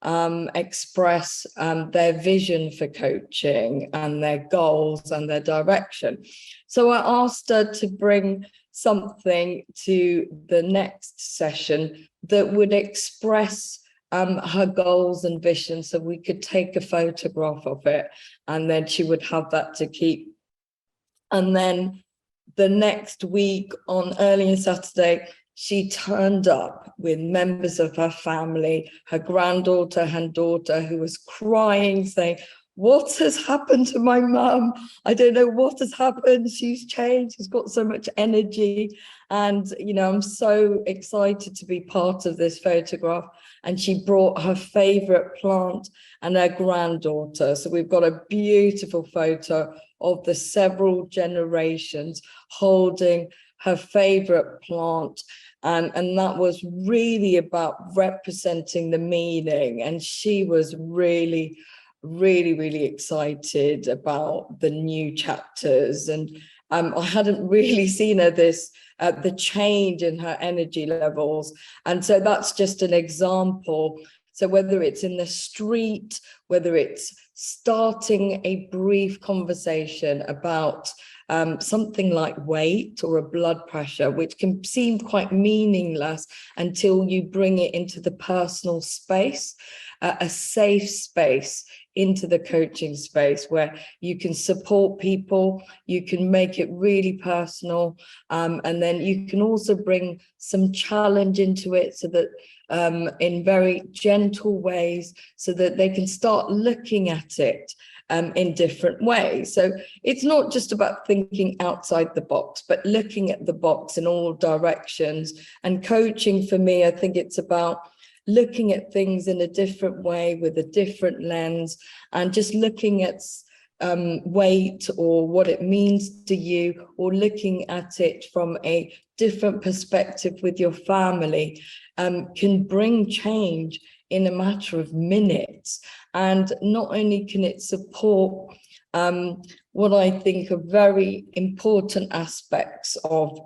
express their vision for coaching and their goals and their direction. So I asked her to bring something to the next session that would express her goals and vision, so we could take a photograph of it, and then she would have that to keep. And then the next week, on early Saturday, she turned up with members of her family, her granddaughter and daughter, who was crying, saying, "What has happened to my mum? I don't know what has happened. She's changed. She's got so much energy." And, I'm so excited to be part of this photograph. And she brought her favorite plant and her granddaughter. So we've got a beautiful photo of the several generations holding her favorite plant. And that was really about representing the meaning. And she was really, really excited about the new chapters. And I hadn't really seen her the change in her energy levels. And so that's just an example. So whether it's in the street, whether it's starting a brief conversation about something like weight or a blood pressure, which can seem quite meaningless until you bring it into the personal space, a safe space into the coaching space where you can support people, you can make it really personal, and then you can also bring some challenge into it so that in very gentle ways, so that they can start looking at it in different ways. So it's not just about thinking outside the box, but looking at the box in all directions. And coaching for me, I think it's about looking at things in a different way with a different lens, and just looking at weight or what it means to you, or looking at it from a different perspective with your family, can bring change in a matter of minutes. And not only can it support what I think are very important aspects of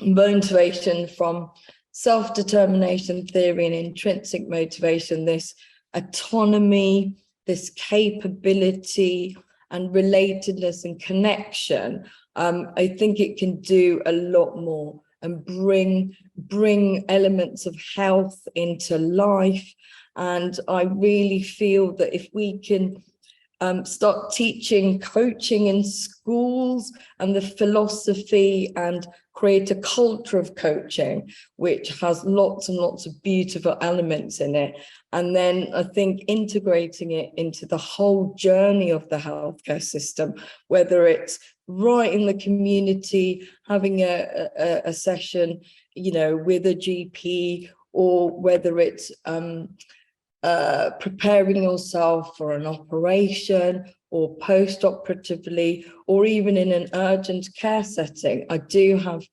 motivation from self-determination theory and intrinsic motivation, this autonomy, this capability and relatedness and connection, I think it can do a lot more and bring elements of health into life. And I really feel that if we can start teaching coaching in schools and the philosophy, and create a culture of coaching which has lots and lots of beautiful elements in it, and then I think integrating it into the whole journey of the healthcare system, whether it's right in the community, having a session, you know, with a GP, or whether it's preparing yourself for an operation, or post-operatively, or even in an urgent care setting. I do have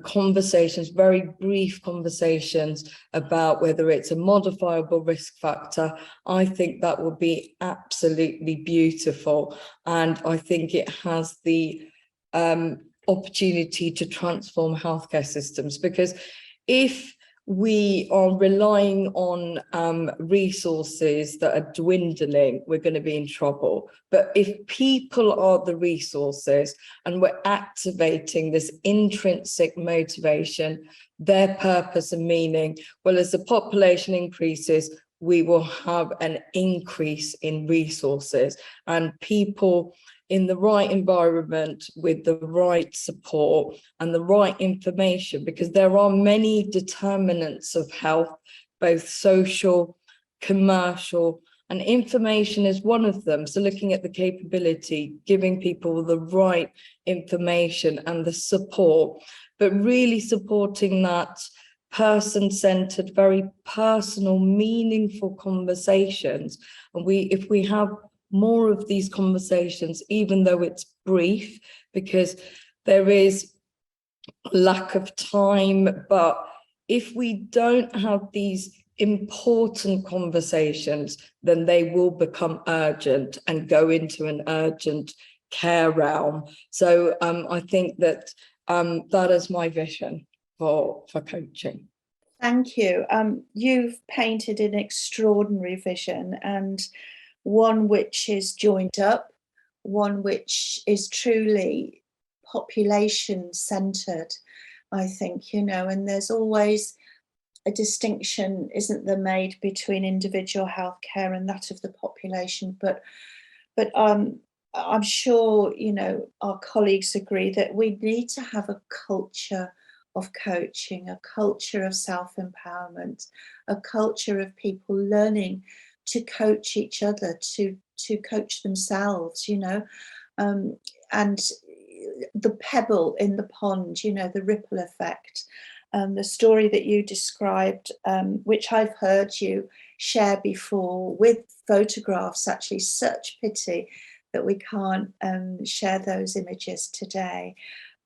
conversations, very brief conversations, about whether it's a modifiable risk factor. I think that would be absolutely beautiful, and I think it has the opportunity to transform healthcare systems, because if we are relying on resources that are dwindling, we're going to be in trouble. But if people are the resources and we're activating this intrinsic motivation, their purpose and meaning, well, as the population increases, we will have an increase in resources, and people in the right environment with the right support and the right information, because there are many determinants of health, both social, commercial, and information is one of them. So looking at the capability, giving people the right information and the support, but really supporting that person-centered, very personal, meaningful conversations. And if we have more of these conversations, even though it's brief, because there is lack of time, but if we don't have these important conversations, then they will become urgent and go into an urgent care realm. So I think that that is my vision for coaching. Thank you. You've painted an extraordinary vision, and one which is joined up, one which is truly population centered, I think, you know, and there's always a distinction, isn't there, made between individual healthcare and that of the population. But I'm sure, you know, our colleagues agree that we need to have a culture of coaching, a culture of self-empowerment, a culture of people learning to coach each other, to coach themselves, you know, and the pebble in the pond, you know, the ripple effect. The story that you described, which I've heard you share before with photographs, actually, such pity that we can't share those images today.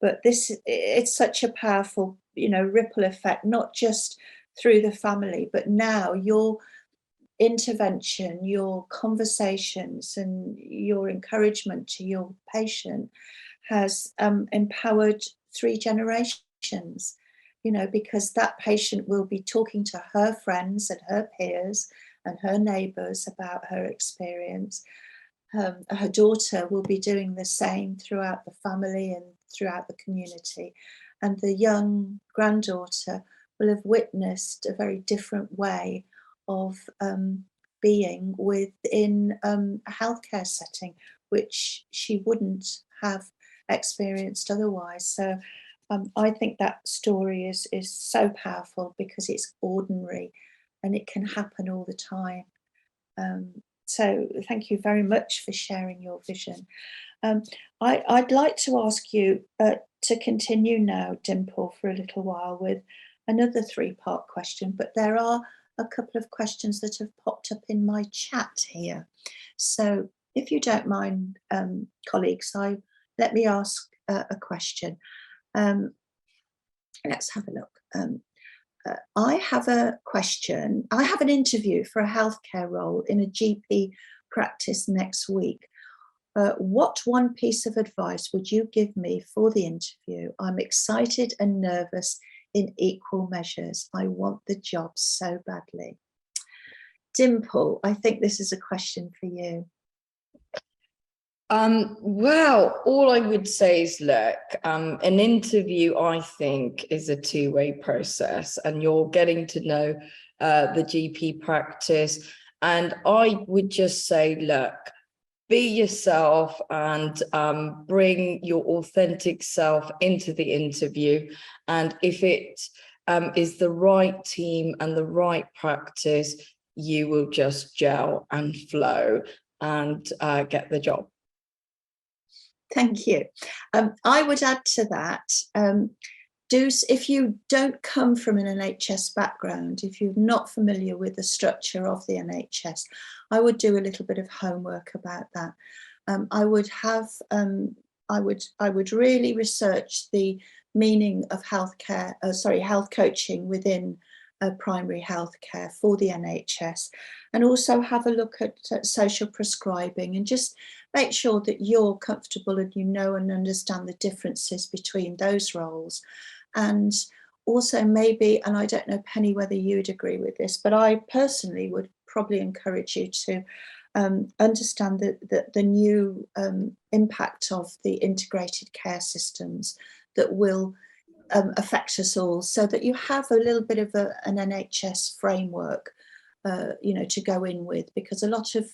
But it's such a powerful, you know, ripple effect, not just through the family, but now your intervention, your conversations and your encouragement to your patient has empowered 3 generations. because that patient will be talking to her friends and her peers and her neighbours about her experience. Her daughter will be doing the same throughout the family and throughout the community. And the young granddaughter will have witnessed a very different way of being within a healthcare setting, which she wouldn't have experienced otherwise. So I think that story is so powerful because it's ordinary and it can happen all the time. So thank you very much for sharing your vision. I'd like to ask you to continue now, Dimple, for a little while with another 3-part question, but there are a couple of questions that have popped up in my chat here. So if you don't mind, colleagues, let me ask a question. Let's have a look. I have a question. I have an interview for a healthcare role in a GP practice next week. What one piece of advice would you give me for the interview? I'm excited and nervous in equal measures. I want the job so badly. Dimple, I think this is a question for you. Well, all I would say is, look, an interview, I think, is a two-way process, and you're getting to know the GP practice. And I would just say, look, be yourself and bring your authentic self into the interview. And if it is the right team and the right practice, you will just gel and flow and get the job. Thank you. I would add to that, if you don't come from an NHS background, if you're not familiar with the structure of the NHS, I would do a little bit of homework about that. I would really research the meaning of health coaching within primary healthcare for the NHS, and also have a look at social prescribing, and just make sure that you're comfortable and you know and understand the differences between those roles. And also maybe, and I don't know, Penny, whether you would agree with this, but I personally would probably encourage you to understand the new impact of the integrated care systems that will affect us all, so that you have a little bit of an NHS framework, to go in with, because a lot of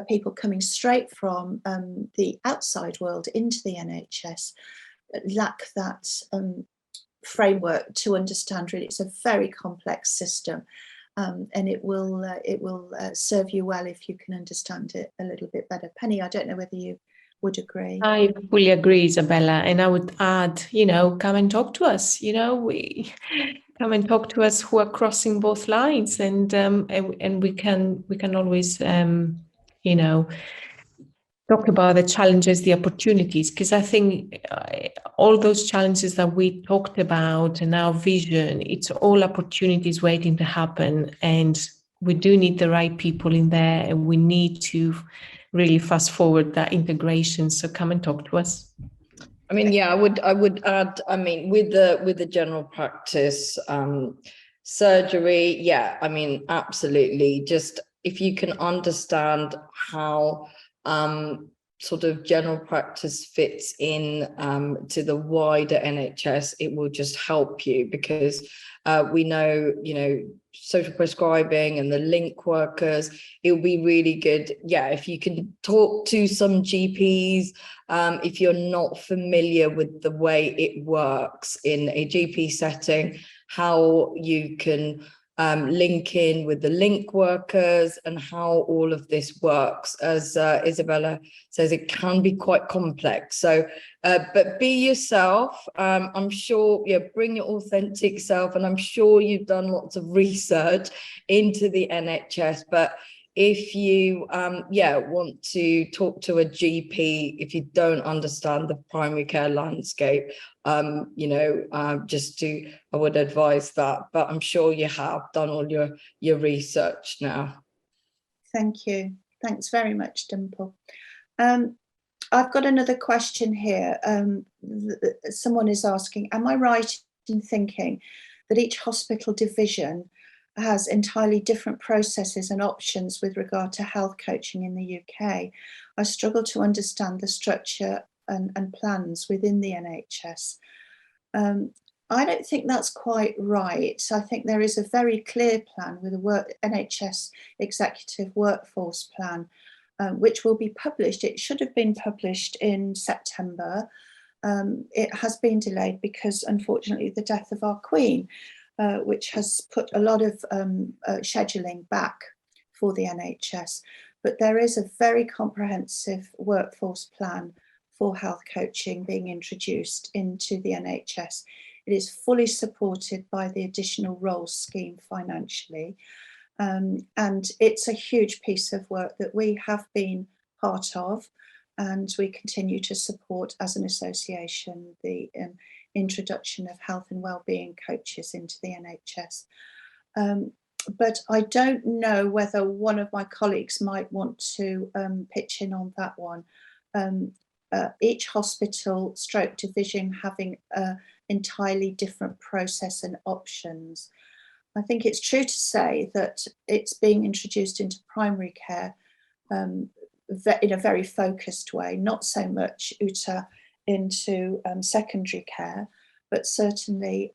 people coming straight from the outside world into the NHS lack that framework to understand. Really, it's a very complex system, and it will serve you well if you can understand it a little bit better. Penny, I don't know whether you would agree. I fully agree, Izabella, and I would add, come and talk to us. Come and talk to us who are crossing both lines, and we can always talk about the challenges, the opportunities, because I think all those challenges that we talked about and our vision, it's all opportunities waiting to happen, and we do need the right people in there, and we need to really fast forward that integration. So come and talk to us. I mean, yeah, I would add, I mean, with the general practice surgery, yeah, I mean, absolutely. Just if you can understand how sort of general practice fits in to the wider NHS, it will just help you, because we know, social prescribing and the link workers, it will be really good, yeah, if you can talk to some GPs, if you're not familiar with the way it works in a GP setting, how you can link in with the link workers and how all of this works. As Izabella says, it can be quite complex. So, but be yourself. I'm sure, bring your authentic self. And I'm sure you've done lots of research into the NHS, but if you want to talk to a GP, if you don't understand the primary care landscape, I would advise that, but I'm sure you have done all your research now. Thank you. Thanks very much, Dimple. I've got another question here. Someone is asking, am I right in thinking that each hospital division has entirely different processes and options with regard to health coaching in the UK. I struggle to understand the structure and plans within the NHS. I don't think that's quite right. I think there is a very clear plan with a NHS Executive Workforce Plan, which will be published. It should have been published in September. It has been delayed because, unfortunately, the death of our Queen, which has put a lot of scheduling back for the NHS. But there is a very comprehensive workforce plan for health coaching being introduced into the NHS. It is fully supported by the additional roles scheme financially. And it's a huge piece of work that we have been part of, and we continue to support as an association the introduction of health and wellbeing coaches into the NHS. But I don't know whether one of my colleagues might want to pitch in on that one. Each hospital stroke division having an entirely different process and options. I think it's true to say that it's being introduced into primary care in a very focused way, not so much into secondary care, but certainly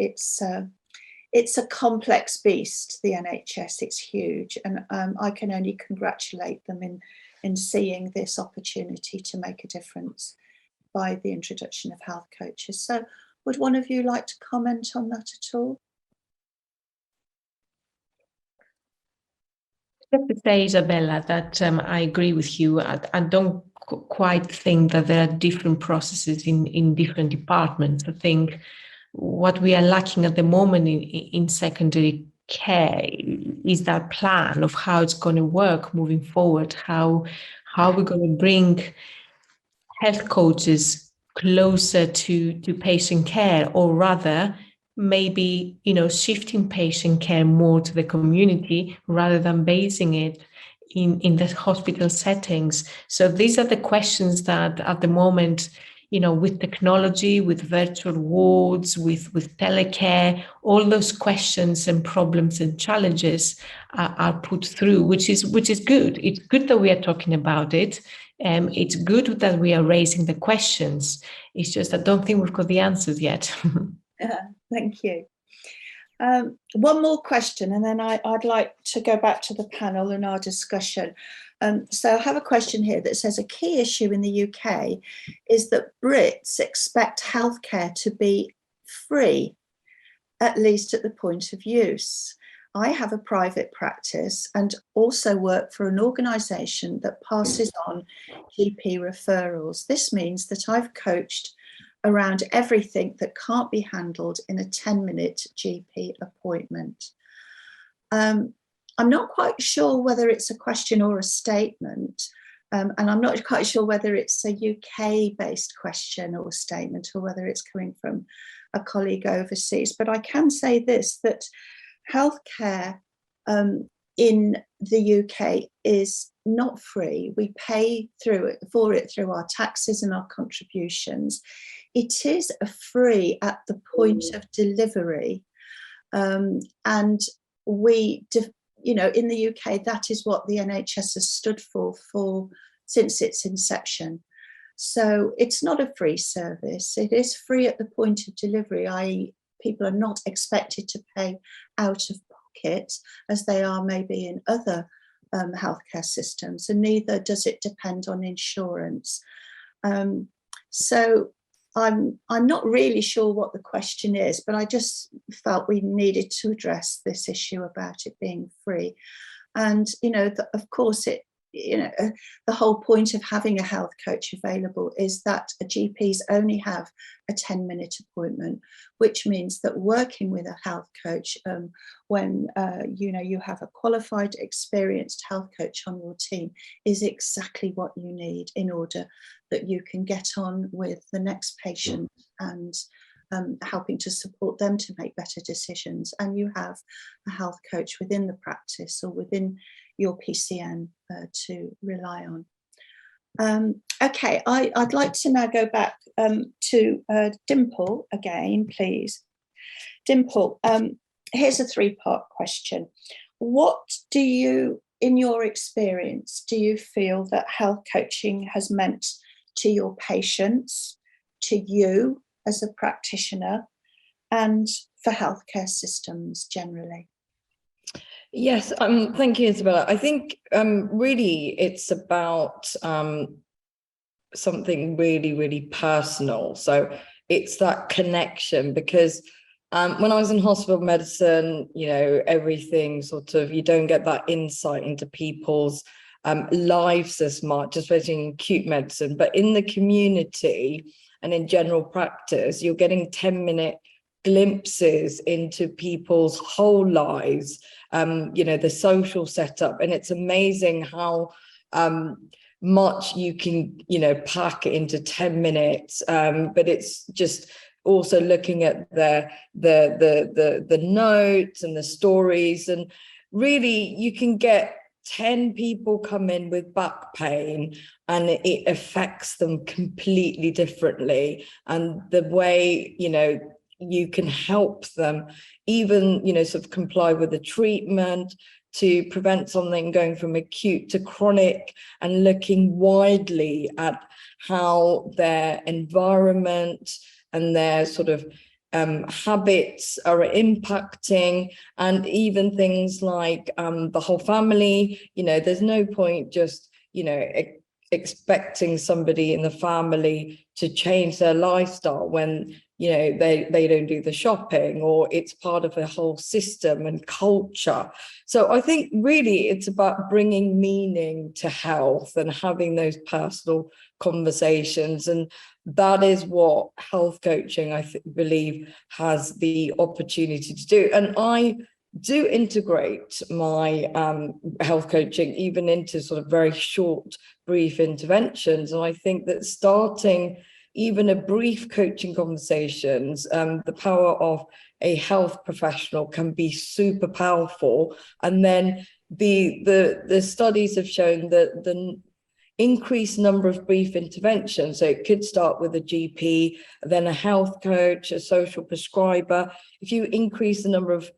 it's a complex beast, the NHS. It's huge, and I can only congratulate them in seeing this opportunity to make a difference by the introduction of health coaches. So would one of you like to comment on that at all? Just to say, Izabella, that I agree with you. I don't quite think that there are different processes in different departments. I think what we are lacking at the moment in secondary care is that plan of how it's going to work moving forward, how we're going to bring health coaches closer to patient care, or rather maybe shifting patient care more to the community rather than basing it in the hospital settings. So these are the questions that at the moment, with technology, with virtual wards, with telecare, all those questions and problems and challenges are put through, which is good. It's good that we are talking about it. It's good that we are raising the questions. It's just I don't think we've got the answers yet. Thank you. One more question, and then I'd like to go back to the panel and our discussion. So I have a question here that says a key issue in the UK is that Brits expect healthcare to be free, at least at the point of use. I have a private practice and also work for an organisation that passes on GP referrals. This means that I've coached around everything that can't be handled in a 10-minute GP appointment. I'm not quite sure whether it's a question or a statement, and I'm not quite sure whether it's a UK-based question or statement, or whether it's coming from a colleague overseas. But I can say this, that healthcare in the UK is not free. We pay for it through our taxes and our contributions. It is free at the point of delivery, and we, in the UK, that is what the NHS has stood for since its inception. So it's not a free service. It is free at the point of delivery, i.e. people are not expected to pay out of pocket as they are maybe in other healthcare systems, and neither does it depend on insurance. So I'm not really sure what the question is, but I just felt we needed to address this issue about it being free. And, of course, the whole point of having a health coach available is that GPs only have a 10-minute appointment, which means that working with a health coach, when you have a qualified, experienced health coach on your team, is exactly what you need in order that you can get on with the next patient and helping to support them to make better decisions. And you have a health coach within the practice or within your PCN to rely on. Okay, I'd like to now go back to Dimple again, please. Dimple, here's a three-part question. What do you, in your experience, do you feel that health coaching has meant to your patients, to you as a practitioner, and for healthcare systems generally? Yes, thank you, Izabella. I think really it's about something really, really personal. So it's that connection, because when I was in hospital medicine, you know, everything sort of, you don't get that insight into people's lives as much, especially in acute medicine. But in the community and in general practice, you're getting 10-minute glimpses into people's whole lives, you know, the social setup. And it's amazing how much you can, you know, pack into 10 minutes. But it's just also looking at the notes and the stories, and really you can get 10 people come in with back pain and it affects them completely differently. And the way, you know, you can help them even, you know, sort of comply with the treatment to prevent something going from acute to chronic, and looking widely at how their environment and their sort of habits are impacting, and even things like the whole family. You know, there's no point just, you know, expecting somebody in the family to change their lifestyle when, you know, they don't do the shopping, or it's part of a whole system and culture. So I think really it's about bringing meaning to health and having those personal conversations. And that is what health coaching, I believe, has the opportunity to do. And I do integrate my health coaching even into sort of very short, brief interventions. And I think that starting even a brief coaching conversations, the power of a health professional can be super powerful. And then the studies have shown that the increased number of brief interventions, so it could start with a GP, then a health coach, a social prescriber. If you increase the number of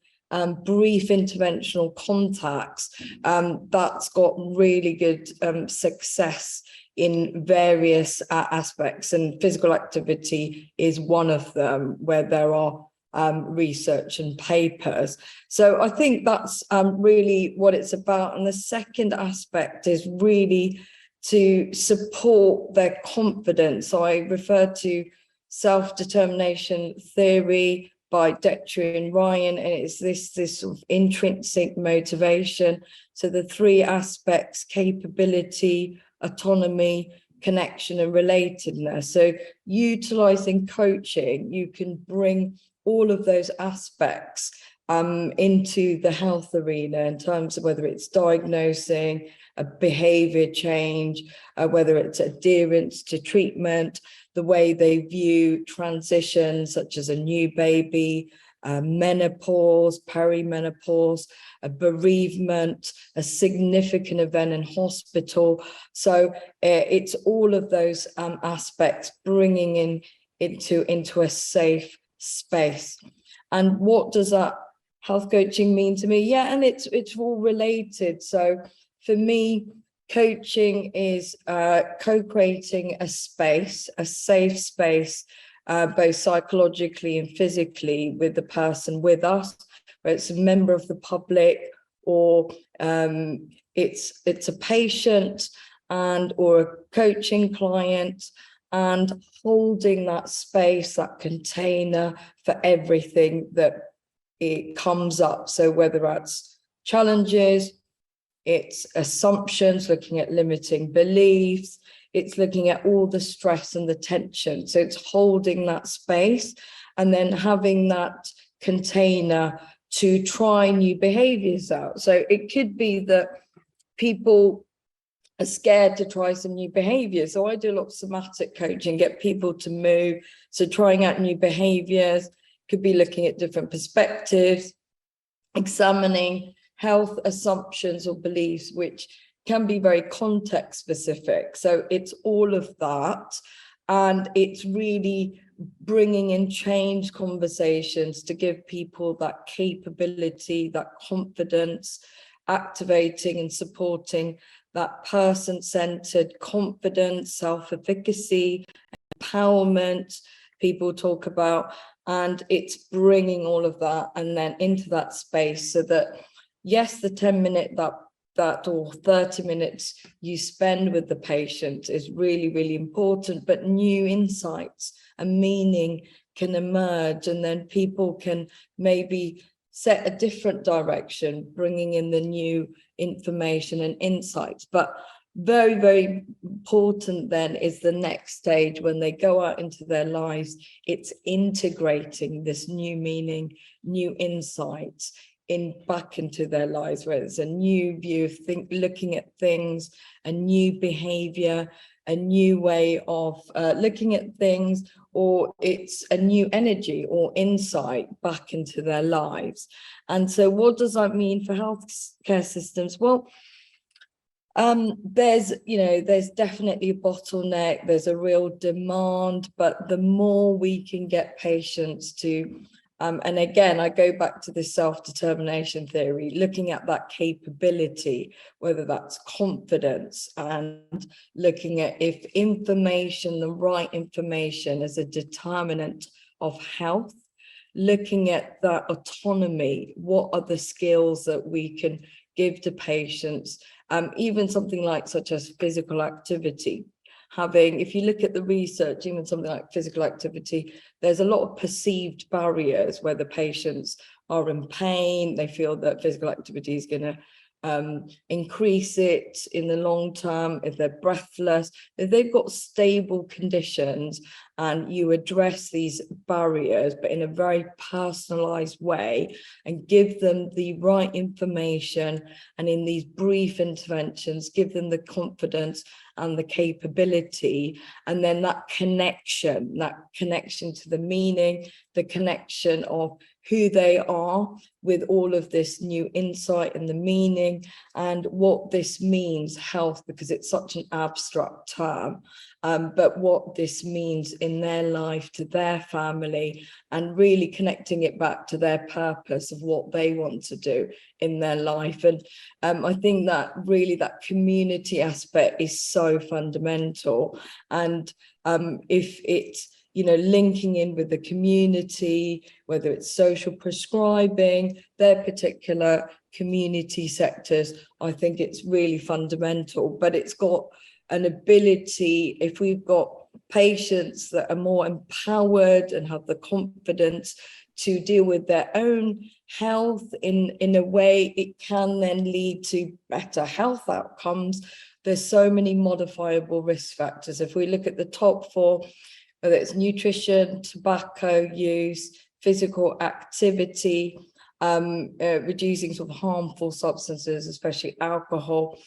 brief interventional contacts, that's got really good success in various aspects, and physical activity is one of them, where there are research and papers. So I think that's really what it's about. And the second aspect is really to support their confidence. So I refer to self-determination theory by Dicussion and Ryan, and it's this sort of intrinsic motivation. So the three aspects: capability, autonomy, connection, and relatedness. So utilizing coaching, you can bring all of those aspects into the health arena, in terms of whether it's diagnosing a behavior change, whether it's adherence to treatment, the way they view transitions such as a new baby, menopause, perimenopause, a bereavement, a significant event in hospital. So it's all of those aspects bringing into a safe space. And what does that health coaching mean to me? Yeah, and it's all related. So for me, coaching is co-creating a space, a safe space, both psychologically and physically, with the person with us, whether it's a member of the public or it's a patient and or a coaching client, and holding that space, that container for everything that it comes up. So whether that's challenges, it's assumptions, looking at limiting beliefs, it's looking at all the stress and the tension. So it's holding that space and then having that container to try new behaviors out. So it could be that people are scared to try some new behaviors. So I do a lot of somatic coaching, get people to move. So trying out new behaviors, could be looking at different perspectives, examining health assumptions or beliefs which can be very context specific. So it's all of that. And it's really bringing in change conversations to give people that capability, that confidence, activating and supporting that person-centered confidence, self-efficacy, empowerment, people talk about, and it's bringing all of that and then into that space so that, yes, the 10-minute that or 30 minutes you spend with the patient is really, really important, but new insights and meaning can emerge, and then people can maybe set a different direction, bringing in the new information and insights. But very, very important then is the next stage when they go out into their lives. It's integrating this new meaning, new insights back into their lives, where it's a new view of looking at things, a new behavior, a new way of looking at things, or it's a new energy or insight back into their lives. And so what does that mean for healthcare systems? Well, there's definitely a bottleneck, there's a real demand, but the more we can get patients to, and again, I go back to this self-determination theory, looking at that capability, whether that's confidence, and looking at if information, the right information is a determinant of health, looking at that autonomy, what are the skills that we can give to patients, even something like such as physical activity. If you look at the research, even something like physical activity, there's a lot of perceived barriers where the patients are in pain, they feel that physical activity is going to increase it in the long term, if they're breathless, if they've got stable conditions, and you address these barriers, but in a very personalized way, and give them the right information, and in these brief interventions, give them the confidence and the capability, and then that connection to the meaning, the connection of who they are with all of this new insight and the meaning and what this means, health, because it's such an abstract term, but what this means in their life, to their family, and really connecting it back to their purpose of what they want to do in their life. And I think that really that community aspect is so fundamental. And if it's, linking in with the community, whether it's social prescribing, their particular community sectors, I think it's really fundamental. But it's got an ability, if we've got patients that are more empowered and have the confidence to deal with their own health in a way, it can then lead to better health outcomes. There's so many modifiable risk factors. If we look at the top four, whether it's nutrition, tobacco use, physical activity, reducing sort of harmful substances, especially alcohol,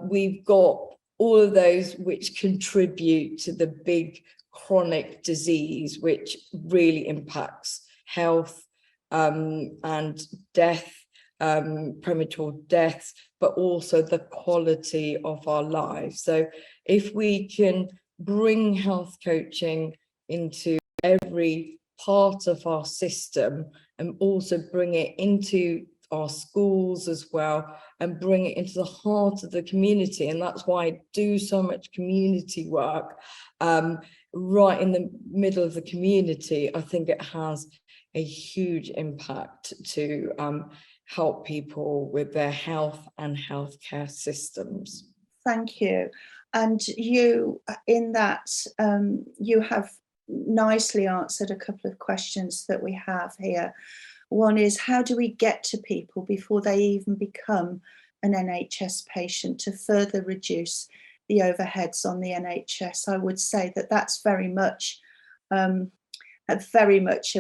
we've got all of those which contribute to the big chronic disease, which really impacts health and death, premature deaths, but also the quality of our lives. So if we can bring health coaching into every part of our system, and also bring it into our schools as well, and bring it into the heart of the community. And that's why I do so much community work right in the middle of the community. I think it has a huge impact to help people with their health and healthcare systems. Thank you. And you, in that, you have nicely answered a couple of questions that we have here. One is, how do we get to people before they even become an NHS patient to further reduce the overheads on the NHS? I would say that that's very much a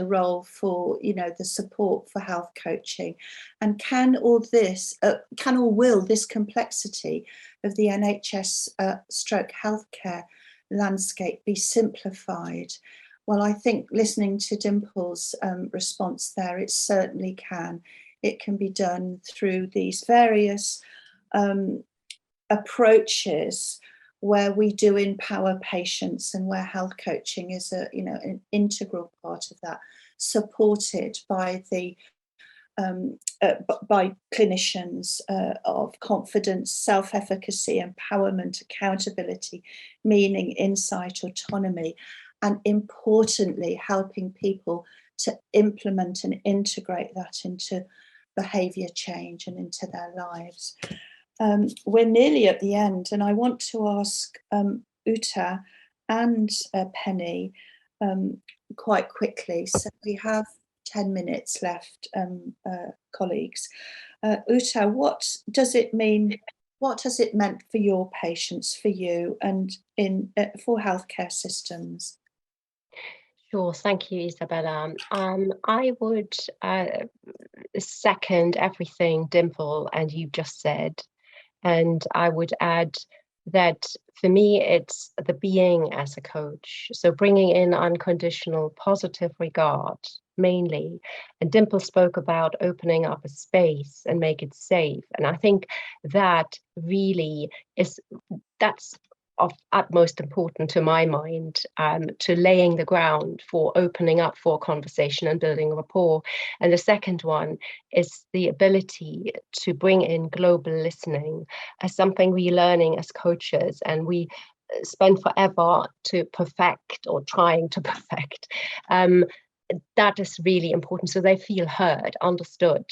role for, the support for health coaching. And can or will this complexity of the NHS stroke healthcare landscape be simplified? Well, I think listening to Dimple's response there, it certainly can. It can be done through these various approaches where we do empower patients and where health coaching is an integral part of that, supported by by clinicians of confidence, self-efficacy, empowerment, accountability, meaning, insight, autonomy, and importantly, helping people to implement and integrate that into behaviour change and into their lives. We're nearly at the end, and I want to ask Uta and Penny quite quickly. So we have 10 minutes left, colleagues. Uta, what does it mean? What has it meant for your patients, for you, and for healthcare systems? Sure, thank you, Izabella. I would second everything Dimple and you just said, and I would add that for me, it's the being as a coach. So bringing in unconditional positive regard, mainly. And Dimple spoke about opening up a space and make it safe. And I think that really that's of utmost important to my mind, to laying the ground for opening up for conversation and building rapport. And the second one is the ability to bring in global listening as something we're learning as coaches, and we spend forever to perfect or trying to perfect. That is really important, so they feel heard, understood,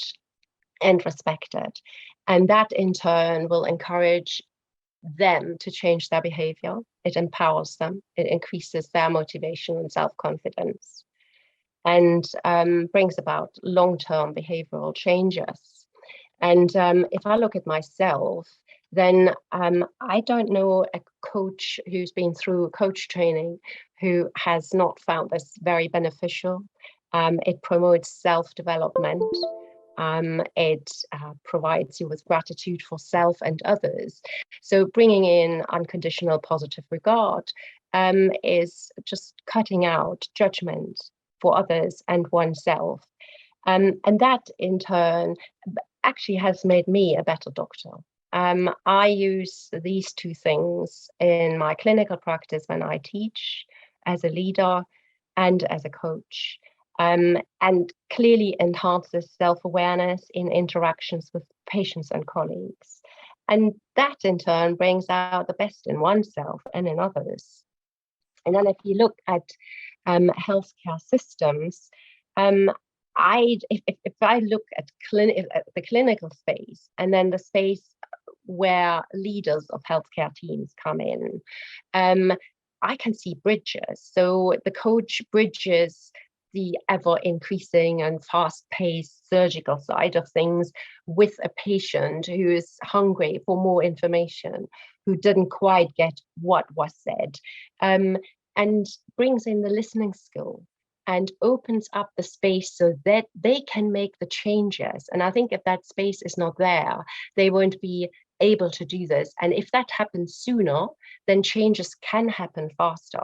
and respected. And that in turn will encourage them to change their behavior. It empowers them, it increases their motivation and self-confidence, and brings about long-term behavioral changes. And if I look at myself, then I don't know a coach who's been through coach training who has not found this very beneficial. It promotes self-development. It provides you with gratitude for self and others. So bringing in unconditional positive regard is just cutting out judgment for others and oneself. And that in turn actually has made me a better doctor. I use these two things in my clinical practice when I teach, as a leader and as a coach. And clearly enhances self-awareness in interactions with patients and colleagues. And that in turn brings out the best in oneself and in others. And then if you look at healthcare systems, if I look at the clinical space and then the space where leaders of healthcare teams come in, I can see bridges. So the coach bridges the ever-increasing and fast-paced surgical side of things with a patient who is hungry for more information, who didn't quite get what was said, and brings in the listening skill and opens up the space so that they can make the changes. And I think if that space is not there, they won't be able to do this. And if that happens sooner, then changes can happen faster.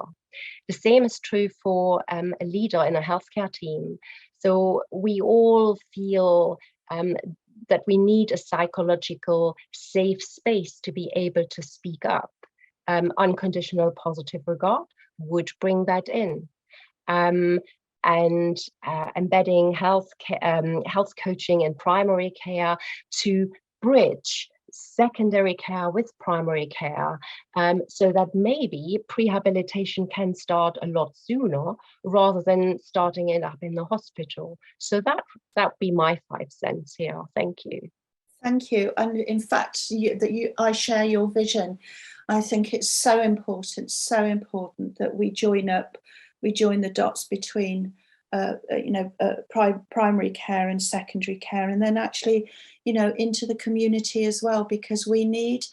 The same is true for a leader in a healthcare team. So we all feel that we need a psychological safe space to be able to speak up. Unconditional positive regard would bring that in. And embedding health coaching in primary care to bridge secondary care with primary care, so that maybe prehabilitation can start a lot sooner rather than starting it up in the hospital. So that would be my 5 cents here. Thank you. Thank you. And in fact, I share your vision. I think it's so important that we join the dots between primary care and secondary care, and then actually, into the community as well, because we need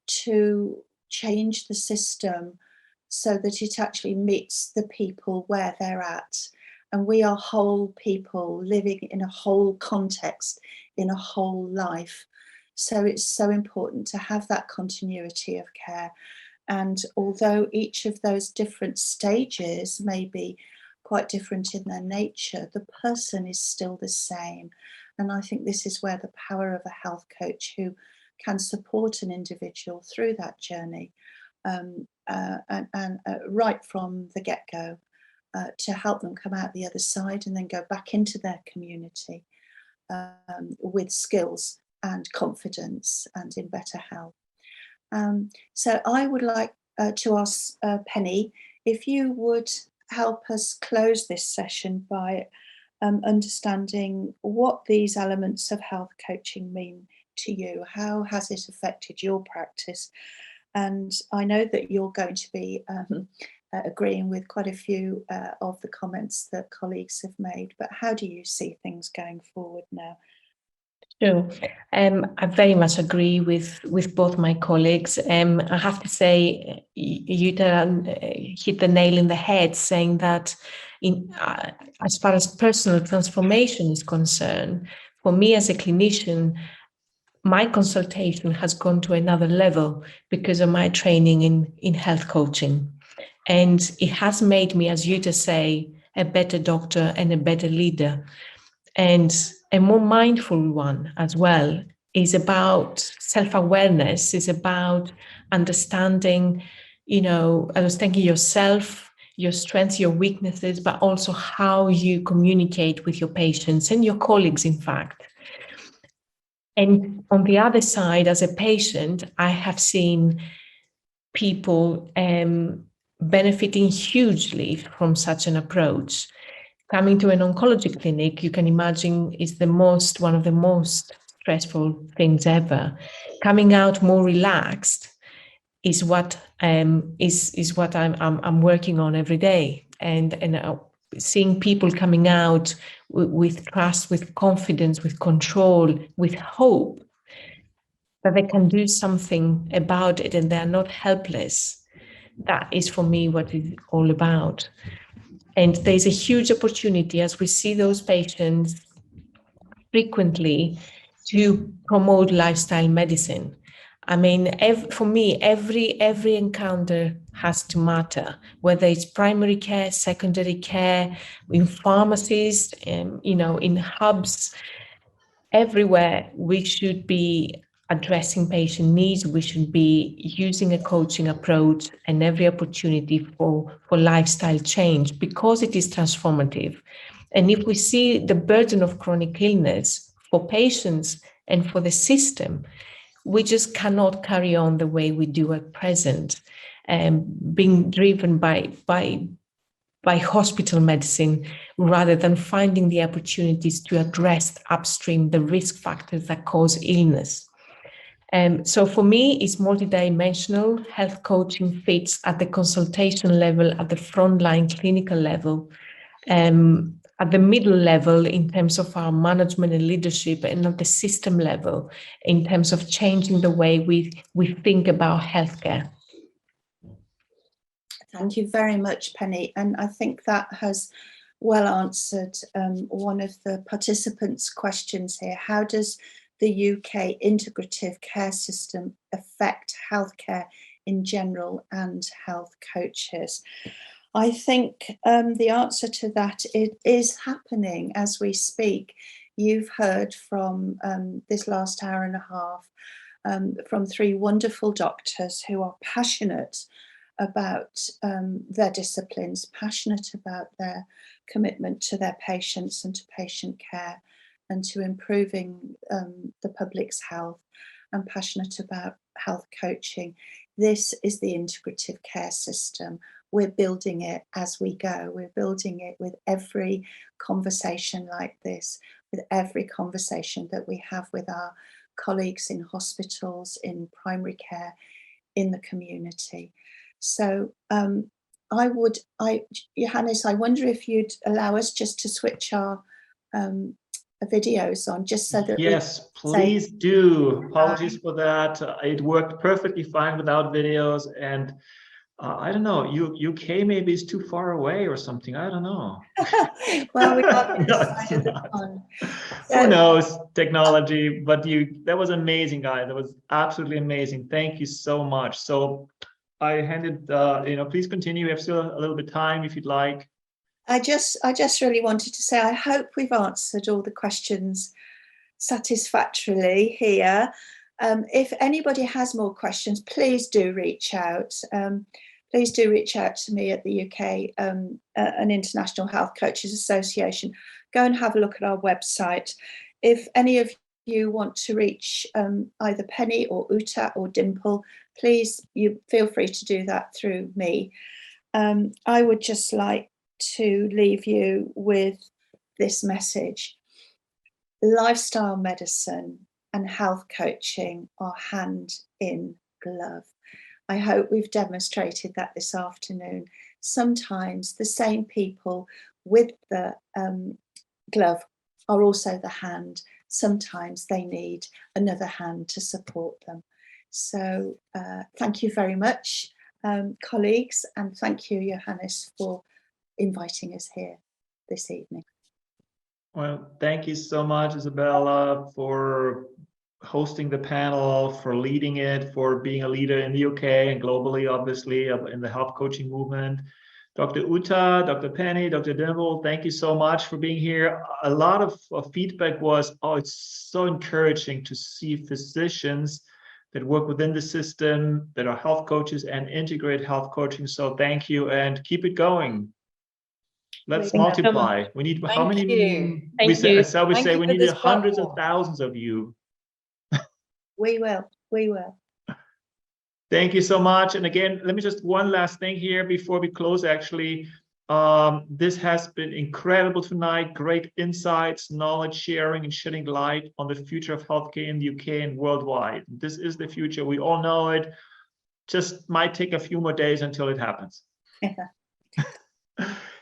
to change the system so that it actually meets the people where they're at. And we are whole people living in a whole context, in a whole life. So it's so important to have that continuity of care. And although each of those different stages may be quite different in their nature, the person is still the same. And I think this is where the power of a health coach who can support an individual through that journey, and right from the get-go, to help them come out the other side and then go back into their community with skills and confidence and in better health. So I would like to ask Penny if you would help us close this session by understanding what these elements of health coaching mean to you. How has it affected your practice? And I know that you're going to be agreeing with quite a few of the comments that colleagues have made, but how do you see things going forward now? Sure. I very much agree with both my colleagues. I have to say, you hit the nail in the head, saying that as far as personal transformation is concerned, for me as a clinician, my consultation has gone to another level because of my training in health coaching. And it has made me, as you just say, a better doctor and a better leader. And a more mindful one as well. Is about self-awareness, is about understanding, understanding yourself, your strengths, your weaknesses, but also how you communicate with your patients and your colleagues, in fact. And on the other side, as a patient, I have seen people benefiting hugely from such an approach. Coming to an oncology clinic, you can imagine, is one of the most stressful things ever. Coming out more relaxed is what I'm working on every day, and seeing people coming out with trust, with confidence, with control, with hope that they can do something about it and they are not helpless. That is for me what it's all about. And there's a huge opportunity as we see those patients frequently to promote lifestyle medicine. I mean, for me, every encounter has to matter, whether it's primary care, secondary care, in pharmacies, in hubs, everywhere we should be addressing patient needs. We should be using a coaching approach and every opportunity for lifestyle change because it is transformative. And if we see the burden of chronic illness for patients and for the system, we just cannot carry on the way we do at present, being driven by hospital medicine rather than finding the opportunities to address upstream the risk factors that cause illness. So for me, it's multidimensional. Health coaching fits at the consultation level, at the frontline clinical level, at the middle level in terms of our management and leadership, and at the system level in terms of changing the way we think about healthcare. Thank you very much, Penny. And I think that has well answered one of the participants' questions here. How does the UK integrative care system affect healthcare in general and health coaches? I think the answer to that, it is happening as we speak. You've heard from this last hour and a half from three wonderful doctors who are passionate about their disciplines, passionate about their commitment to their patients and to patient care and to improving the public's health, and passionate about health coaching. This is the integrative care system. We're building it as we go. We're building it with every conversation like this, with every conversation that we have with our colleagues in hospitals, in primary care, in the community. So Johannes, I wonder if you'd allow us just to switch our videos on, just so that yes, please do. Apologies for that. It worked perfectly fine without videos, and I don't know, UK maybe is too far away or something. I don't know. Well, we got who knows, technology, but that was amazing, guys. That was absolutely amazing. Thank you so much. So I handed, please continue. We have still a little bit of time if you'd like. I just really wanted to say, I hope we've answered all the questions satisfactorily here. If anybody has more questions, please do reach out. Please do reach out to me at the UK, an International Health Coaches Association. Go and have a look at our website. If any of you want to reach either Penny or Uta or Dimple, please, you feel free to do that through me. I would just like to leave you with this message. Lifestyle medicine and health coaching are hand in glove. I hope we've demonstrated that this afternoon. Sometimes the same people with the glove are also the hand. Sometimes they need another hand to support them. So thank you very much, colleagues, and thank you, Johannes, for inviting us here this evening. Well, thank you so much, Izabella, for hosting the panel, for leading it, for being a leader in the UK and globally, obviously, in the health coaching movement. Dr. Uta, Dr. Penny, Dr. Dimple, thank you so much for being here. A lot of feedback was, oh, it's so encouraging to see physicians that work within the system, that are health coaches and integrate health coaching. So thank you and keep it going. Let's multiply. We need how many? We say we need hundreds of thousands of you. We will. Thank you so much. And again, let me just one last thing here before we close, actually. This has been incredible tonight. Great insights, knowledge sharing, and shedding light on the future of healthcare in the UK and worldwide. This is the future. We all know it. Just might take a few more days until it happens.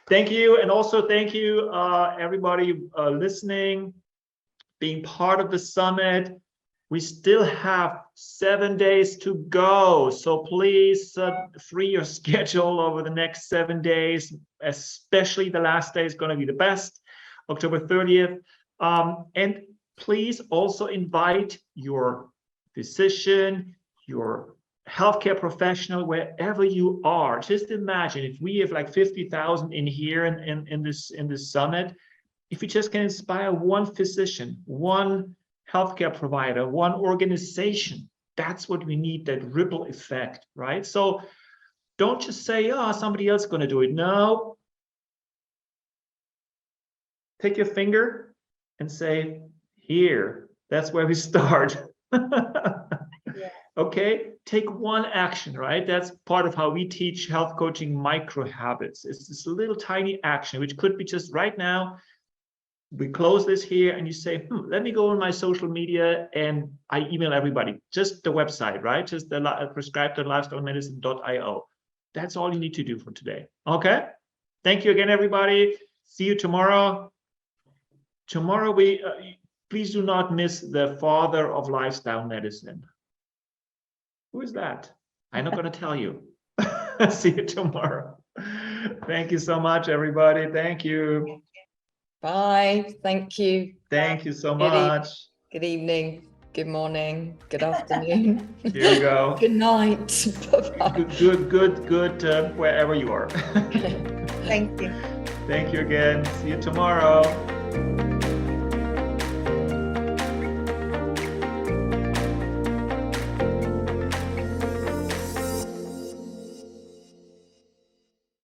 Thank you. And also thank you, everybody listening, being part of the summit. We still have 7 days to go. So please free your schedule over the next 7 days, especially the last day is going to be the best, October 30th. And please also invite your physician, your healthcare professional, wherever you are. Just imagine if we have like 50,000 in here in this summit, if we just can inspire one physician, one healthcare provider, one organization, that's what we need, that ripple effect, right? So don't just say, oh, somebody else is going to do it. No. Take your finger and say, here, that's where we start. Yeah. Okay, take one action, right? That's part of how we teach health coaching micro habits. It's this little tiny action, which could be just right now. We close this here and you say, let me go on my social media and I email everybody, just the website, right? Just the prescribedlifestylemedicine.io. That's all you need to do for today. Okay. Thank you again, everybody. See you tomorrow. Tomorrow, please do not miss the father of lifestyle medicine. Who is that? I'm not going to tell you. See you tomorrow. Thank you so much, everybody. Thank you. Bye. Thank you. Thank you so much. Good evening. Good morning. Good afternoon. Here we go. Good night. Bye-bye. Good. Wherever you are. Thank you. Thank you again. See you tomorrow.